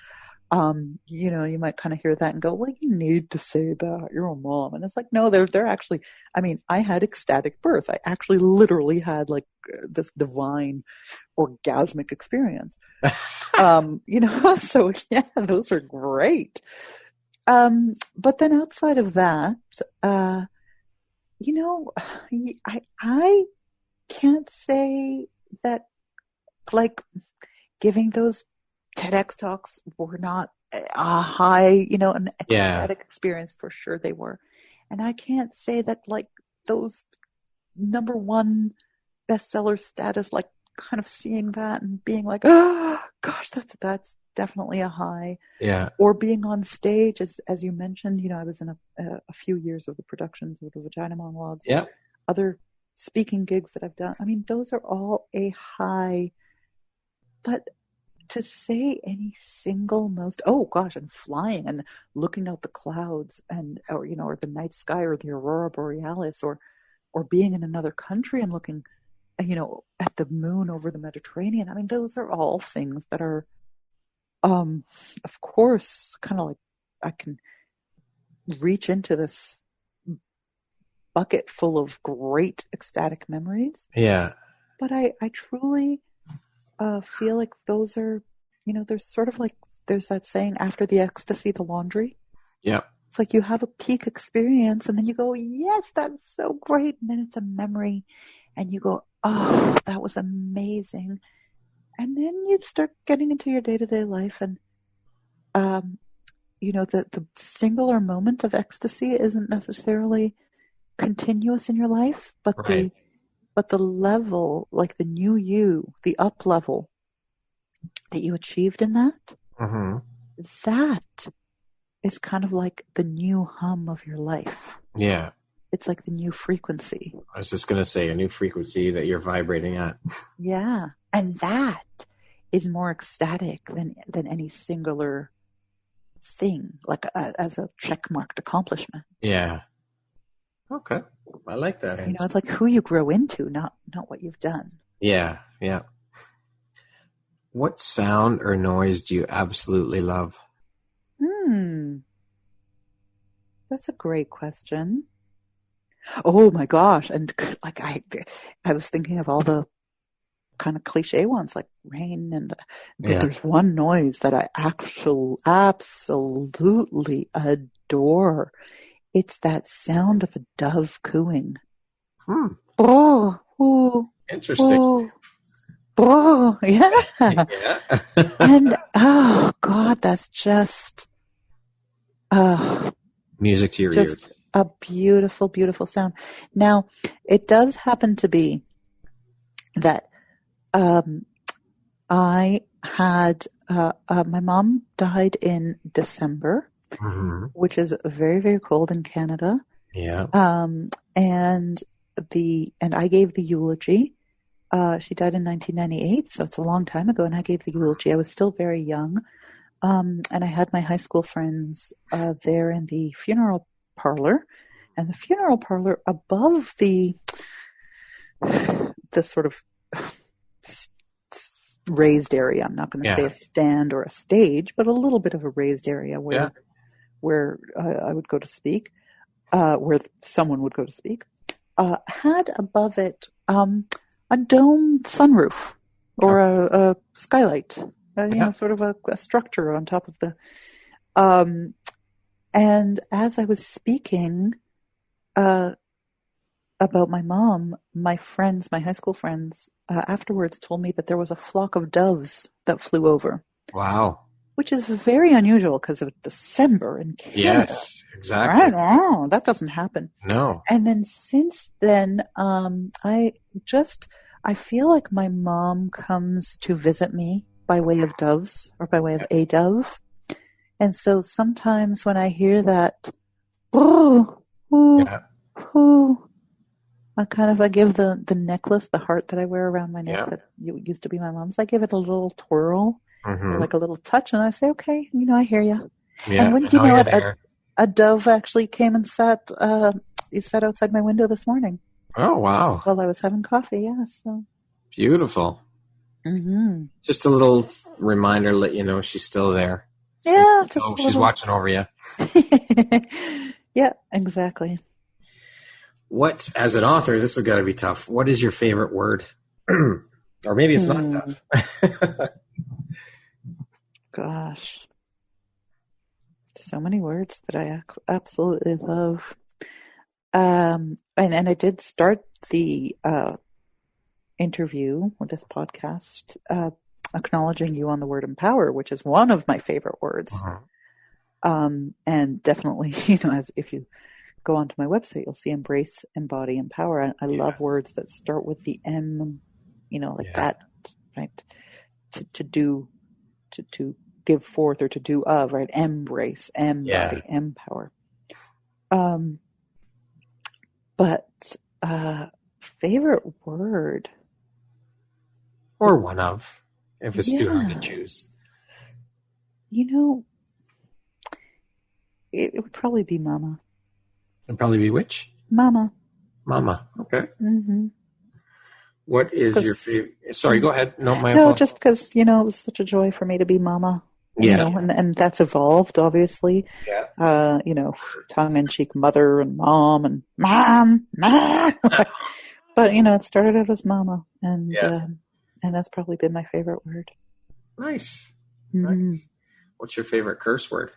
Speaker 2: you might kind of hear that and go, well, you need to say that, you're a mom. And it's like, no, they're actually, I mean, I had ecstatic birth. I actually literally had like this divine orgasmic experience. So yeah, those are great. But then outside of that, I can't say that, like, giving those TEDx talks were not a high, an ecstatic experience. For sure they were. And I can't say that, like, those #1 bestseller status, like, kind of seeing that and being like, oh gosh, that's definitely a high. Yeah. Or being on stage, as you mentioned, I was in a few years of the productions of the Vagina Monologues. Yeah. Other speaking gigs that I've done. I mean, those are all a high. But to say any single most, oh gosh, and flying and looking out the clouds or the night sky or the aurora borealis, or being in another country and looking, at the moon over the Mediterranean. I mean, those are all things that are, of course, kind of like I can reach into this bucket full of great ecstatic memories. Yeah. But I truly feel like those are, there's sort of like, there's that saying, after the ecstasy, the laundry. Yeah. It's like you have a peak experience and then you go, yes, that's so great. And then it's a memory and you go, oh, that was amazing. And then you start getting into your day-to-day life, and, the singular moment of ecstasy isn't necessarily continuous in your life, but right. the level, like the new you, the up level, that you achieved in that,
Speaker 1: Mm-hmm.
Speaker 2: that is kind of like the new hum of your life.
Speaker 1: Yeah.
Speaker 2: It's like the new frequency.
Speaker 1: I was just going to say a new frequency that you're vibrating at.
Speaker 2: Yeah. And that is more ecstatic than any singular thing, like as a check-marked accomplishment.
Speaker 1: Yeah. Okay. I like that answer.
Speaker 2: It's like who you grow into, not what you've done.
Speaker 1: Yeah. Yeah. What sound or noise do you absolutely love?
Speaker 2: That's a great question. Oh my gosh. And like I was thinking of all the kind of cliche ones like rain but there's one noise that I actually absolutely adore. It's that sound of a dove cooing. Oh,
Speaker 1: interesting.
Speaker 2: Oh, yeah.
Speaker 1: Yeah.
Speaker 2: And oh God, that's just
Speaker 1: music to your ears.
Speaker 2: Just a beautiful, beautiful sound. Now, it does happen to be that I had my mom died in December, which is very, very cold in Canada.
Speaker 1: Yeah.
Speaker 2: And I gave the eulogy. She died in 1998, so it's a long time ago, and I gave the eulogy. I was still very young. And I had my high school friends there in the funeral parlor, and the funeral parlor above the sort of raised area. I'm not going to say a stand or a stage, but a little bit of a raised area where I would go to speak, where someone would go to speak, had above it a dome sunroof or a skylight. Sort of a structure on top of the, and as I was speaking, about my mom, my high school friends, afterwards told me that there was a flock of doves that flew over.
Speaker 1: Wow.
Speaker 2: Which is very unusual because of December in Canada.
Speaker 1: Yes, exactly.
Speaker 2: Right? Oh, that doesn't happen.
Speaker 1: No.
Speaker 2: And then since then, I feel like my mom comes to visit me by way of doves or by way of a dove. And so sometimes when I hear that, I give the necklace, the heart that I wear around my neck that used to be my mom's, I give it a little twirl, like a little touch, and I say, okay, I hear you.
Speaker 1: Yeah,
Speaker 2: and when you know it, a dove actually came and sat outside my window this morning.
Speaker 1: Oh, wow.
Speaker 2: While I was having coffee, yeah. So
Speaker 1: beautiful. Just a little reminder, let you know she's still there.
Speaker 2: Yeah.
Speaker 1: She's watching over you.
Speaker 2: Yeah, exactly.
Speaker 1: What, as an author, this has got to be tough. What is your favorite word? Or maybe it's not tough.
Speaker 2: Gosh. So many words that I absolutely love. And I did start the interview with this podcast acknowledging you on the word empower, which is one of my favorite words. And definitely, if you go onto my website, you'll see embrace, embody, empower. I love words that start with the M, that, right? To do, to give forth, or to do of, right? Embrace, embody, empower. But favorite word,
Speaker 1: or one of, if it's too hard to choose.
Speaker 2: It would probably be mama.
Speaker 1: It'd probably be which?
Speaker 2: Mama.
Speaker 1: Mama. Okay.
Speaker 2: Mm-hmm.
Speaker 1: What is your favorite? Sorry, go ahead.
Speaker 2: No, just because, it was such a joy for me to be mama. And that's evolved, obviously.
Speaker 1: Yeah.
Speaker 2: Tongue-in-cheek mother and mom and mom. But, it started out as mama. And that's probably been my favorite word.
Speaker 1: Nice.
Speaker 2: Mm-hmm.
Speaker 1: Nice. What's your favorite curse word?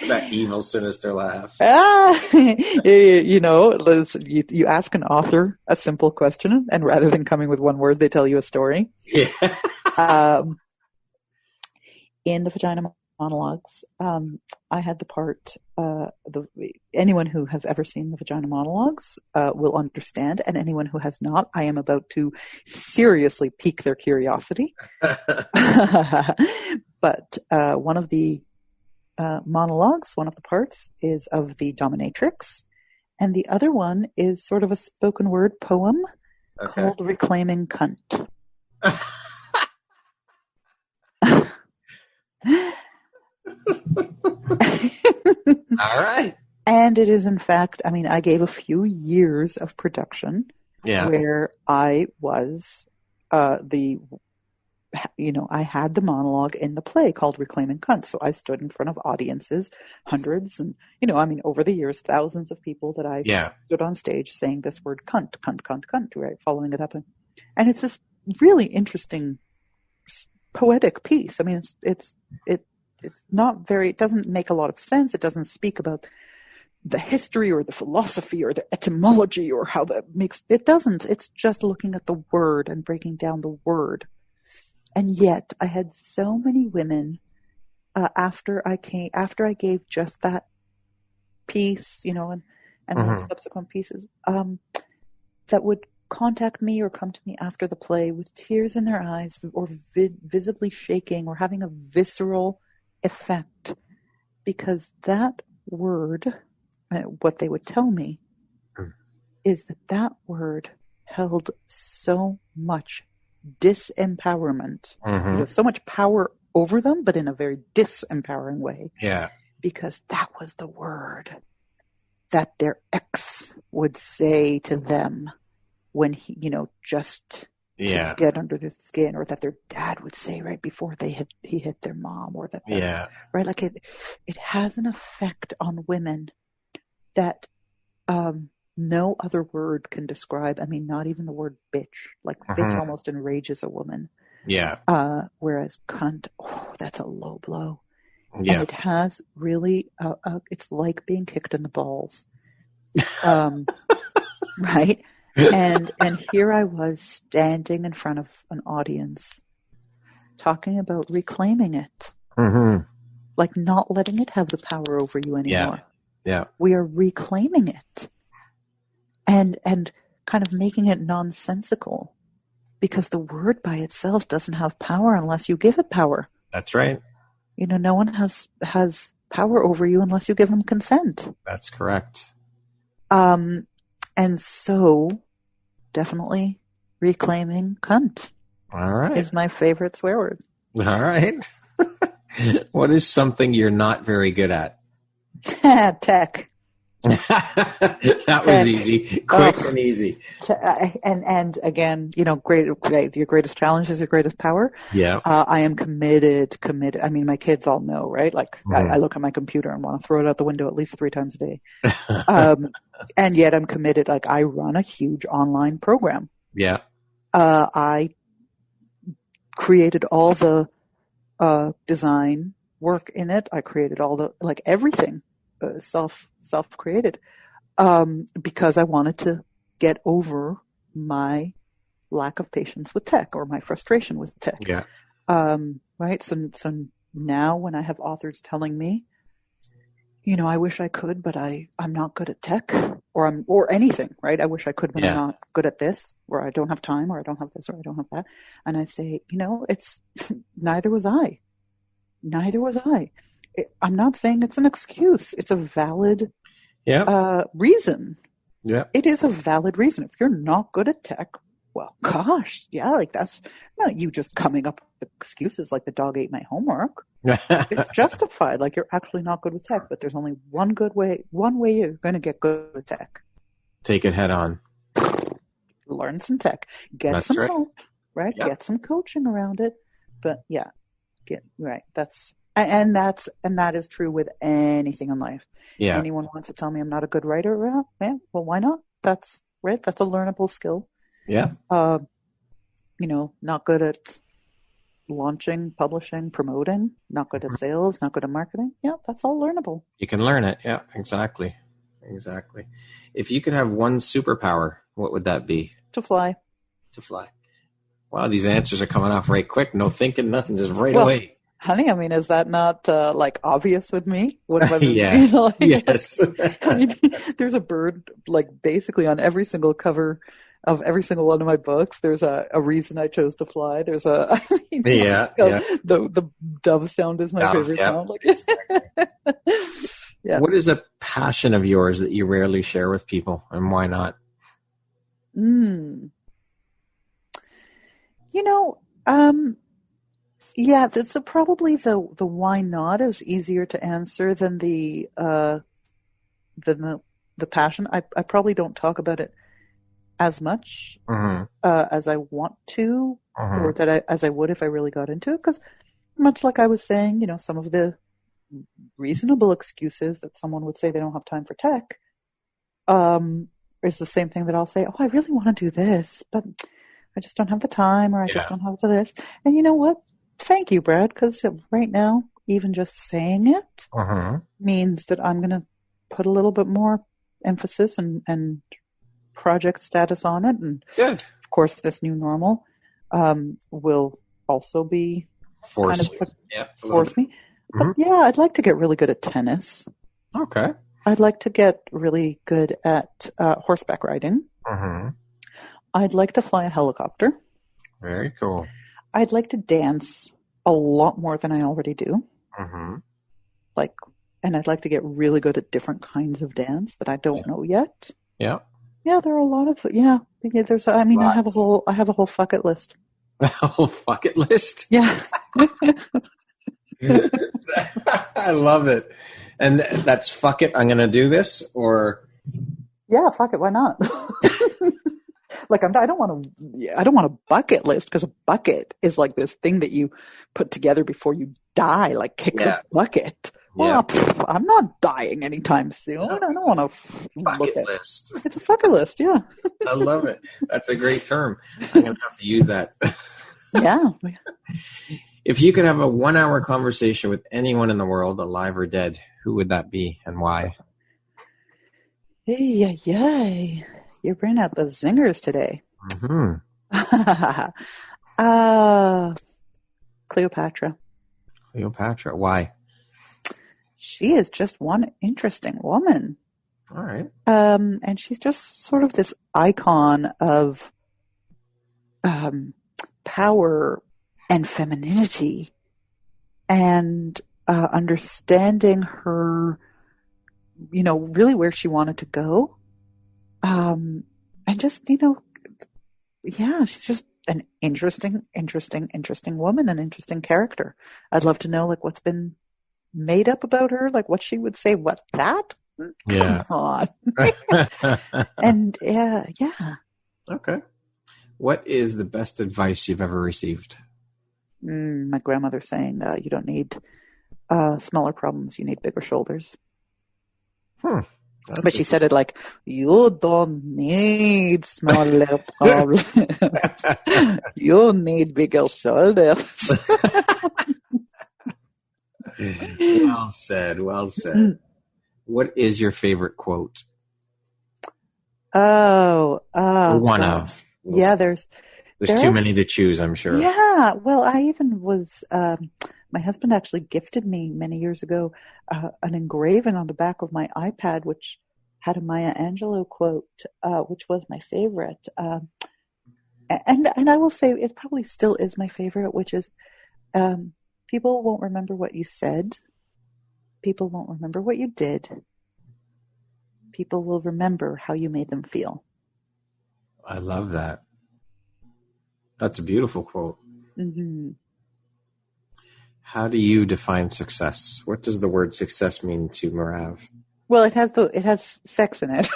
Speaker 1: That evil, sinister laugh.
Speaker 2: Liz, you ask an author a simple question, and rather than coming with one word, they tell you a story.
Speaker 1: Yeah.
Speaker 2: In the vagina monologues. I had the part, anyone who has ever seen the vagina monologues will understand, and anyone who has not, I am about to seriously pique their curiosity. But one of the monologues, one of the parts, is of the dominatrix, and the other one is sort of a spoken word poem called Reclaiming Cunt.
Speaker 1: All right.
Speaker 2: And it is, in fact, I mean, I gave a few years of production where I was I had the monologue in the play called Reclaiming Cunt. So I stood in front of audiences, hundreds, and, over the years, thousands of people that I stood on stage saying this word cunt, cunt, cunt, cunt, right? Following it up. And it's this really interesting poetic piece. I mean, it's not very, it doesn't make a lot of sense. It doesn't speak about the history or the philosophy or the etymology or how that makes, it doesn't. It's just looking at the word and breaking down the word. And yet I had so many women, after I gave just that piece, and the subsequent pieces, that would contact me or come to me after the play with tears in their eyes or visibly shaking or having a visceral effect, because that word, what they would tell me is that word held so much disempowerment, so much power over them, but in a very disempowering way.
Speaker 1: Yeah. Because
Speaker 2: that was the word that their ex would say to them when he, just to get under their skin, or that their dad would say right before he hit their mom, or that, right? Like it has an effect on women that, no other word can describe. I mean, not even the word bitch. Like bitch almost enrages a woman. Yeah. Whereas cunt, that's a low blow. Yeah. And it has really, it's like being kicked in the balls. Right? And here I was standing in front of an audience talking about reclaiming it. Like not letting it have the power over you anymore. Yeah. We are reclaiming it. And kind of making it nonsensical, because the word by itself doesn't have power unless you give it power. That's right. No one has power over you unless you give them consent. That's correct. And so definitely reclaiming cunt. All right. Is my favorite swear word. All right. What is something you're not very good at? Tech. That was easy, quick and easy. And again, your greatest challenge is your greatest power. Yeah. I am committed. I mean, my kids all know, right? Like I look at my computer and want to throw it out the window at least 3 times a day. And yet I'm committed. Like I run a huge online program. Yeah. I created all the design work in it. I created all the, everything. Self-created, because I wanted to get over my lack of patience with tech, or my frustration with tech. Yeah. Right. So now when I have authors telling me, I wish I could, but I'm not good at tech, or anything, right? I wish I could, but I'm not good at this, or I don't have time, or I don't have this, or I don't have that. And I say, it's neither was I. I'm not saying it's an excuse. It's a valid reason. Yeah. It is a valid reason. If you're not good at tech, well, gosh, that's not you just coming up with excuses like the dog ate my homework. It's justified. Like you're actually not good with tech, but there's only one way you're going to get good with tech. Take it head on. Learn some tech. Get some help, right? Yep. Get some coaching around it. But that's... And that is true with anything in life. Yeah. Anyone wants to tell me I'm not a good writer? Well, why not? That's right. That's a learnable skill. Yeah. Not good at launching, publishing, promoting, not good at sales, not good at marketing. Yeah, that's all learnable. You can learn it. Yeah, exactly. If you could have one superpower, what would that be? To fly. Wow, these answers are coming off right quick. No thinking, nothing, just right away. Honey, I mean, is that not like obvious with me? What have I been
Speaker 1: Yeah.
Speaker 2: saying? Like,
Speaker 1: Yes.
Speaker 2: I mean, there's a bird like basically on every single cover of every single one of my books. There's a reason I chose to fly. There's I mean,
Speaker 1: Yeah.
Speaker 2: like,
Speaker 1: Yeah.
Speaker 2: the dove sound is my
Speaker 1: Dove,
Speaker 2: favorite
Speaker 1: yeah.
Speaker 2: sound. Like, yeah.
Speaker 1: What is a passion of yours that you rarely share with people, and why not?
Speaker 2: You know, yeah, that's probably the why not is easier to answer than the passion. I probably don't talk about it as much
Speaker 1: Mm-hmm.
Speaker 2: as I want to,
Speaker 1: Mm-hmm.
Speaker 2: or as I would if I really got into it. Because much like I was saying, some of the reasonable excuses that someone would say they don't have time for tech, is the same thing that I'll say, oh, I really want to do this, but I just don't have the time, or I just don't have this. And you know what? Thank you, Brad, because right now, even just saying it means that I'm going to put a little bit more emphasis and project status on it. And
Speaker 1: Good.
Speaker 2: of course, this new normal will also be
Speaker 1: Force
Speaker 2: me. But yeah, I'd like to get really good at tennis.
Speaker 1: Okay.
Speaker 2: I'd like to get really good at horseback riding. I'd like to fly a helicopter.
Speaker 1: Very cool.
Speaker 2: I'd like to dance a lot more than I already do. And I'd like to get really good at different kinds of dance that I don't know yet.
Speaker 1: Yeah.
Speaker 2: Yeah, there are a lot of there's I mean lots. I have a whole fuck it list.
Speaker 1: A whole fuck it list?
Speaker 2: Yeah.
Speaker 1: I love it. And that's fuck it, I'm going to do this, or
Speaker 2: yeah, fuck it, why not? Like I don't want a bucket list, because a bucket is like this thing that you put together before you die, like kick a bucket. Well, I'm not dying anytime soon. I don't want a
Speaker 1: bucket list.
Speaker 2: It's a bucket list, yeah.
Speaker 1: I love it. That's a great term. I'm going to have to use that.
Speaker 2: Yeah.
Speaker 1: If you could have a 1-hour conversation with anyone in the world, alive or dead, who would that be and why?
Speaker 2: Hey, you're bringing out the zingers today. Cleopatra.
Speaker 1: Cleopatra. Why?
Speaker 2: She is just one interesting woman.
Speaker 1: All right.
Speaker 2: And she's just sort of this icon of power and femininity, and understanding her, really where she wanted to go. And just, she's just an interesting woman, an interesting character. I'd love to know, like, what's been made up about her, like what she would say, what that?
Speaker 1: Yeah.
Speaker 2: Come on. And yeah.
Speaker 1: Okay. What is the best advice you've ever received?
Speaker 2: My grandmother saying, you don't need smaller problems, you need bigger shoulders. But she said it like, you don't need smaller problems. You need bigger shoulders.
Speaker 1: Well said. What is your favorite quote?
Speaker 2: One
Speaker 1: of.
Speaker 2: Yeah, there's
Speaker 1: too many to choose, I'm sure.
Speaker 2: Yeah. Well, I even was, my husband actually gifted me many years ago an engraving on the back of my iPad, which had a Maya Angelou quote, which was my favorite. And I will say it probably still is my favorite, which is, people won't remember what you said. People won't remember what you did. People will remember how you made them feel.
Speaker 1: I love that. That's a beautiful quote. How do you define success? What does the word success mean to Merav?
Speaker 2: Well, it has sex in it.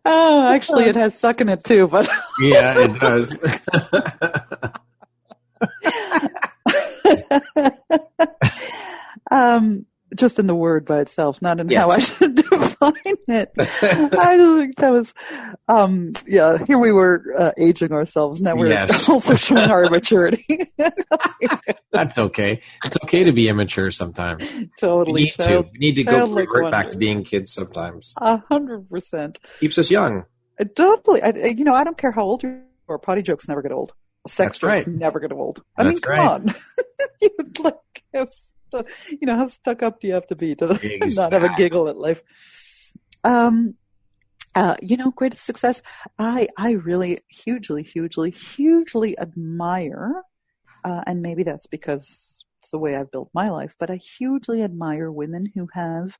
Speaker 2: Oh, actually, it has suck in it too, but
Speaker 1: yeah, it does.
Speaker 2: Just in the word by itself, not in how I should define it. I think that was, here we were aging ourselves. Now we're also showing our immaturity.
Speaker 1: That's okay. It's okay to be immature sometimes.
Speaker 2: Totally.
Speaker 1: We need to go revert back to being kids sometimes.
Speaker 2: 100%.
Speaker 1: Keeps us young.
Speaker 2: Totally. I don't care how old you are. Potty jokes never get old. Sex jokes never get old. I mean, come on. How stuck up do you have to be to not have a giggle at life? Greatest success. I really hugely admire, and maybe that's because it's the way I've built my life, but I hugely admire women who have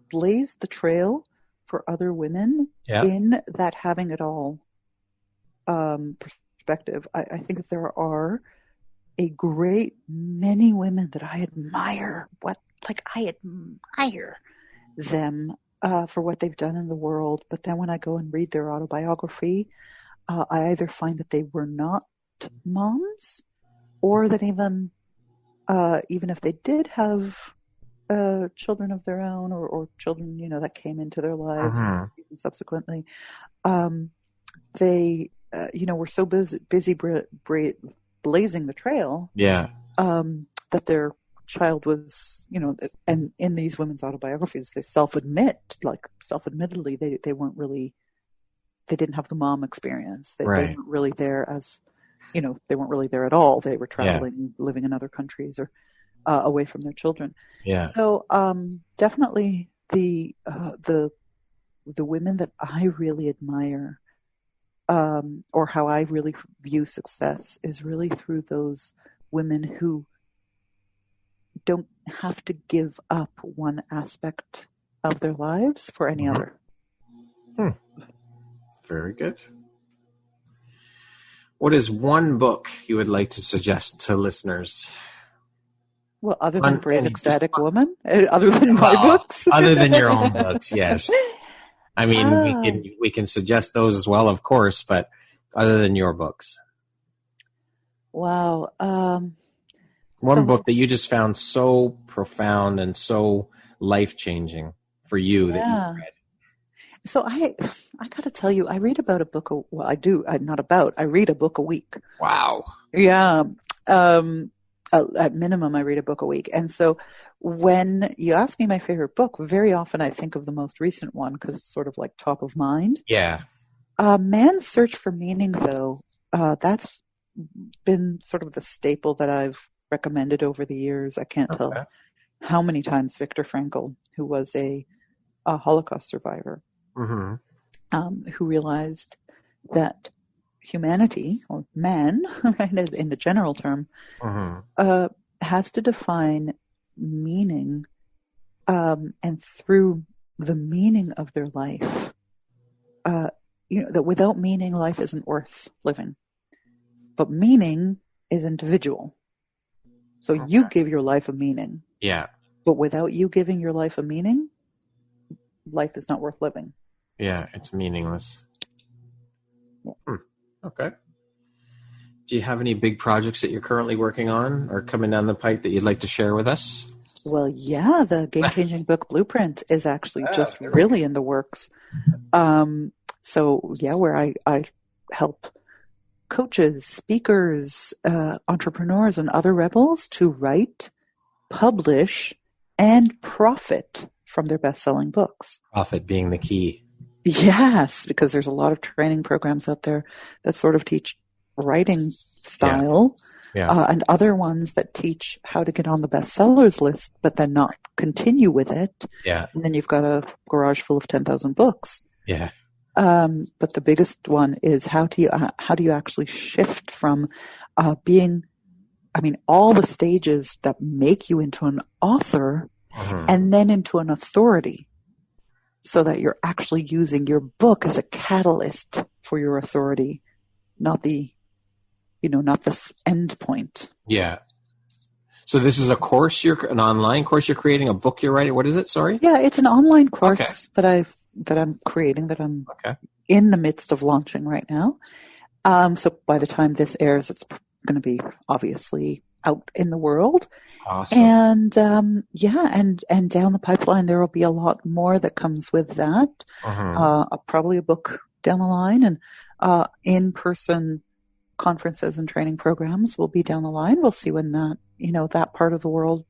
Speaker 2: blazed the trail for other women in that having it all perspective. I think that there are a great many women that I admire. I admire them for what they've done in the world. But then when I go and read their autobiography, I either find that they were not moms, or that even if they did have children of their own, or children, that came into their lives subsequently, they, were so busy blazing the trail, that their child was, and in these women's autobiographies, they self-admittedly, they weren't really, they didn't have the mom experience. They weren't really there as, they weren't really there at all. They were traveling, living in other countries, or away from their children. Yeah. So definitely the women that I really admire, or how I really view success, is really through those women who don't have to give up one aspect of their lives for any other.
Speaker 1: Very good. What is one book you would like to suggest to listeners?
Speaker 2: Well, other than Brave Ecstatic Woman? Other than my books?
Speaker 1: Other than your own books, yes. I mean, we can suggest those as well, of course, but other than your books.
Speaker 2: Wow.
Speaker 1: One book that you just found so profound and so life-changing for you that you read.
Speaker 2: So I got to tell you, I read about a book. I read a book a week.
Speaker 1: Wow.
Speaker 2: Yeah. At minimum, I read a book a week. And so when you ask me my favorite book, very often I think of the most recent one because it's sort of like top of mind.
Speaker 1: Yeah.
Speaker 2: Man's Search for Meaning, though, that's been sort of the staple that I've recommended over the years. I can't tell how many times Viktor Frankl, who was a Holocaust survivor, who realized that humanity, or man, in the general term, has to define meaning, and through the meaning of their life, that without meaning, life isn't worth living. But meaning is individual. So you give your life a meaning.
Speaker 1: Yeah.
Speaker 2: But without you giving your life a meaning, life is not worth living.
Speaker 1: Yeah, it's meaningless. Yeah. Okay. Do you have any big projects that you're currently working on or coming down the pike that you'd like to share with us?
Speaker 2: Well, yeah, the Game-Changing Book Blueprint is actually just really in the works. Where I help coaches, speakers, entrepreneurs, and other rebels to write, publish, and profit from their best-selling books.
Speaker 1: Profit being the key.
Speaker 2: Yes, because there's a lot of training programs out there that sort of teach writing style, and other ones that teach how to get on the bestsellers list, but then not continue with it. Yeah. And then you've got a garage full of 10,000 books.
Speaker 1: Yeah.
Speaker 2: But the biggest one is how do you actually shift from being, all the stages that make you into an author and then into an authority, so that you're actually using your book as a catalyst for your authority, not the end point.
Speaker 1: Yeah. So this is a course, an online course you're creating, a book you're writing. What is it? Sorry.
Speaker 2: Yeah, it's an online course that I'm creating, that I'm in the midst of launching right now. So by the time this airs, it's going to be obviously out in the world. Awesome. And and down the pipeline, there will be a lot more that comes with that. Probably a book down the line, and in-person conferences and training programs will be down the line. We'll see when that part of the world,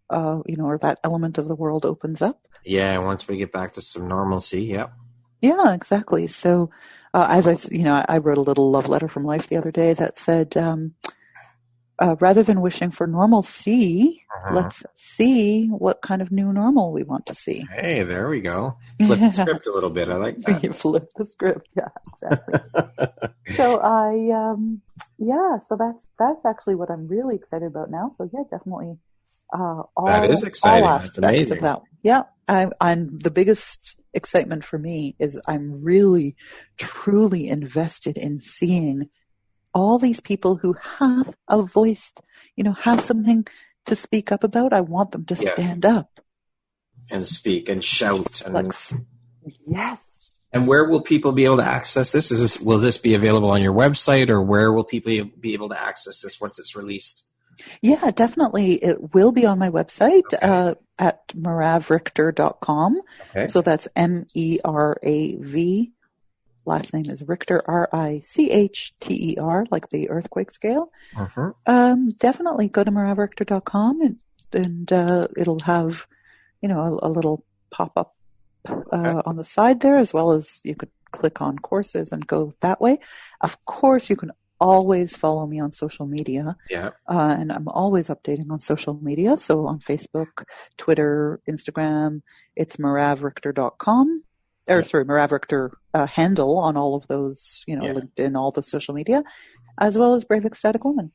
Speaker 2: or that element of the world opens up.
Speaker 1: Yeah, once we get back to some normalcy, yep.
Speaker 2: Yeah, exactly. So, I wrote a little love letter from life the other day that said, rather than wishing for normalcy,
Speaker 1: Uh-huh.
Speaker 2: let's see what kind of new normal we want to see.
Speaker 1: Hey, there we go. Flip the script a little bit. I like that.
Speaker 2: You flip the script. Yeah, exactly. So so that's actually what I'm really excited about now. So yeah, definitely,
Speaker 1: That is
Speaker 2: all
Speaker 1: exciting. That's
Speaker 2: aspects of
Speaker 1: amazing.
Speaker 2: that. Yeah, I'm the biggest excitement for me is I'm really, truly invested in seeing all these people who have a voice, have something to speak up about. I want them to
Speaker 1: Yeah,
Speaker 2: stand up.
Speaker 1: and speak and shout
Speaker 2: Like,
Speaker 1: and
Speaker 2: yes.
Speaker 1: And where will people be able to access this? Will this be available on your website, or where will people be able to access this once it's released?
Speaker 2: Yeah, definitely. It will be on my website
Speaker 1: Okay.
Speaker 2: at meravrichter.com.
Speaker 1: Okay.
Speaker 2: So that's MERAV. Last name is Richter, RICHTER, like the earthquake scale. Definitely go to meravrichter.com and it'll have, a little pop-up
Speaker 1: Okay.
Speaker 2: on the side there, as well as you could click on courses and go that way. Of course, you can always follow me on social media.
Speaker 1: Yeah.
Speaker 2: And I'm always updating on social media. So on Facebook, Twitter, Instagram, it's meravrichter.com. Merav Richter handle on all of those, LinkedIn, all the social media, as well as Brave Ecstatic Woman.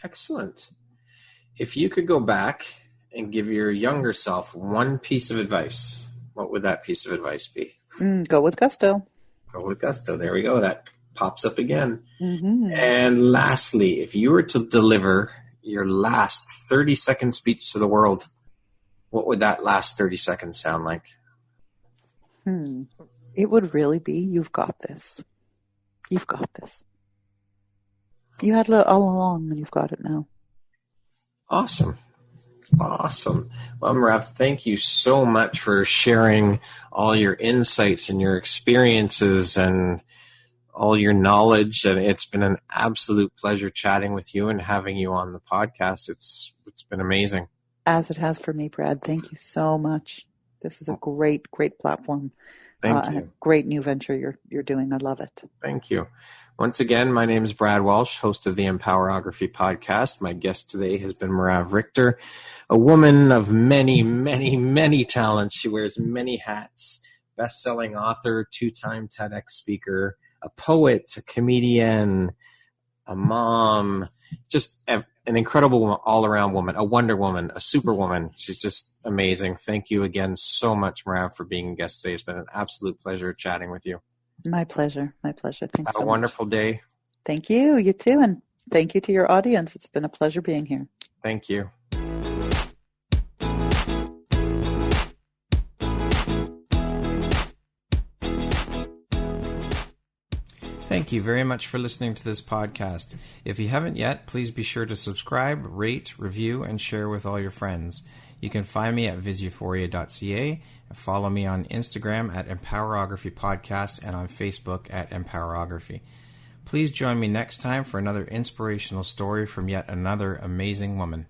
Speaker 1: Excellent. If you could go back and give your younger self one piece of advice, what would that piece of advice be?
Speaker 2: Go with gusto.
Speaker 1: Go with gusto. There we go. That pops up again.
Speaker 2: Mm-hmm.
Speaker 1: And lastly, if you were to deliver your last 30-second speech to the world, what would that last 30 seconds sound like?
Speaker 2: It would really be, you've got this. You've got this. You had it all along and you've got it now.
Speaker 1: Awesome. Awesome. Well, Merav, thank you so much for sharing all your insights and your experiences and all your knowledge. And it's been an absolute pleasure chatting with you and having you on the podcast. It's been amazing.
Speaker 2: As it has for me, Brad. Thank you so much. This is a great, great platform.
Speaker 1: Thank you.
Speaker 2: And a great new venture you're doing. I love it.
Speaker 1: Thank you. Once again, my name is Brad Walsh, host of the Empowerography podcast. My guest today has been Merav Richter, a woman of many, many, many talents. She wears many hats. Best-selling author, 2-time TEDx speaker, a poet, a comedian, a mom, just an incredible all-around woman, a Wonder Woman, a superwoman. She's just amazing. Thank you again so much, Merav, for being a guest today. It's been an absolute pleasure chatting with you.
Speaker 2: My pleasure. My pleasure. Thanks so much.
Speaker 1: Have a wonderful day.
Speaker 2: Thank you. You too. And thank you to your audience. It's been a pleasure being here.
Speaker 1: Thank you. Thank you very much for listening to this podcast. If you haven't yet, please be sure to subscribe, rate, review, and share with all your friends. You can find me at visuphoria.ca and follow me on Instagram at Empowerography Podcast and on Facebook at Empowerography. Please join me next time for another inspirational story from yet another amazing woman.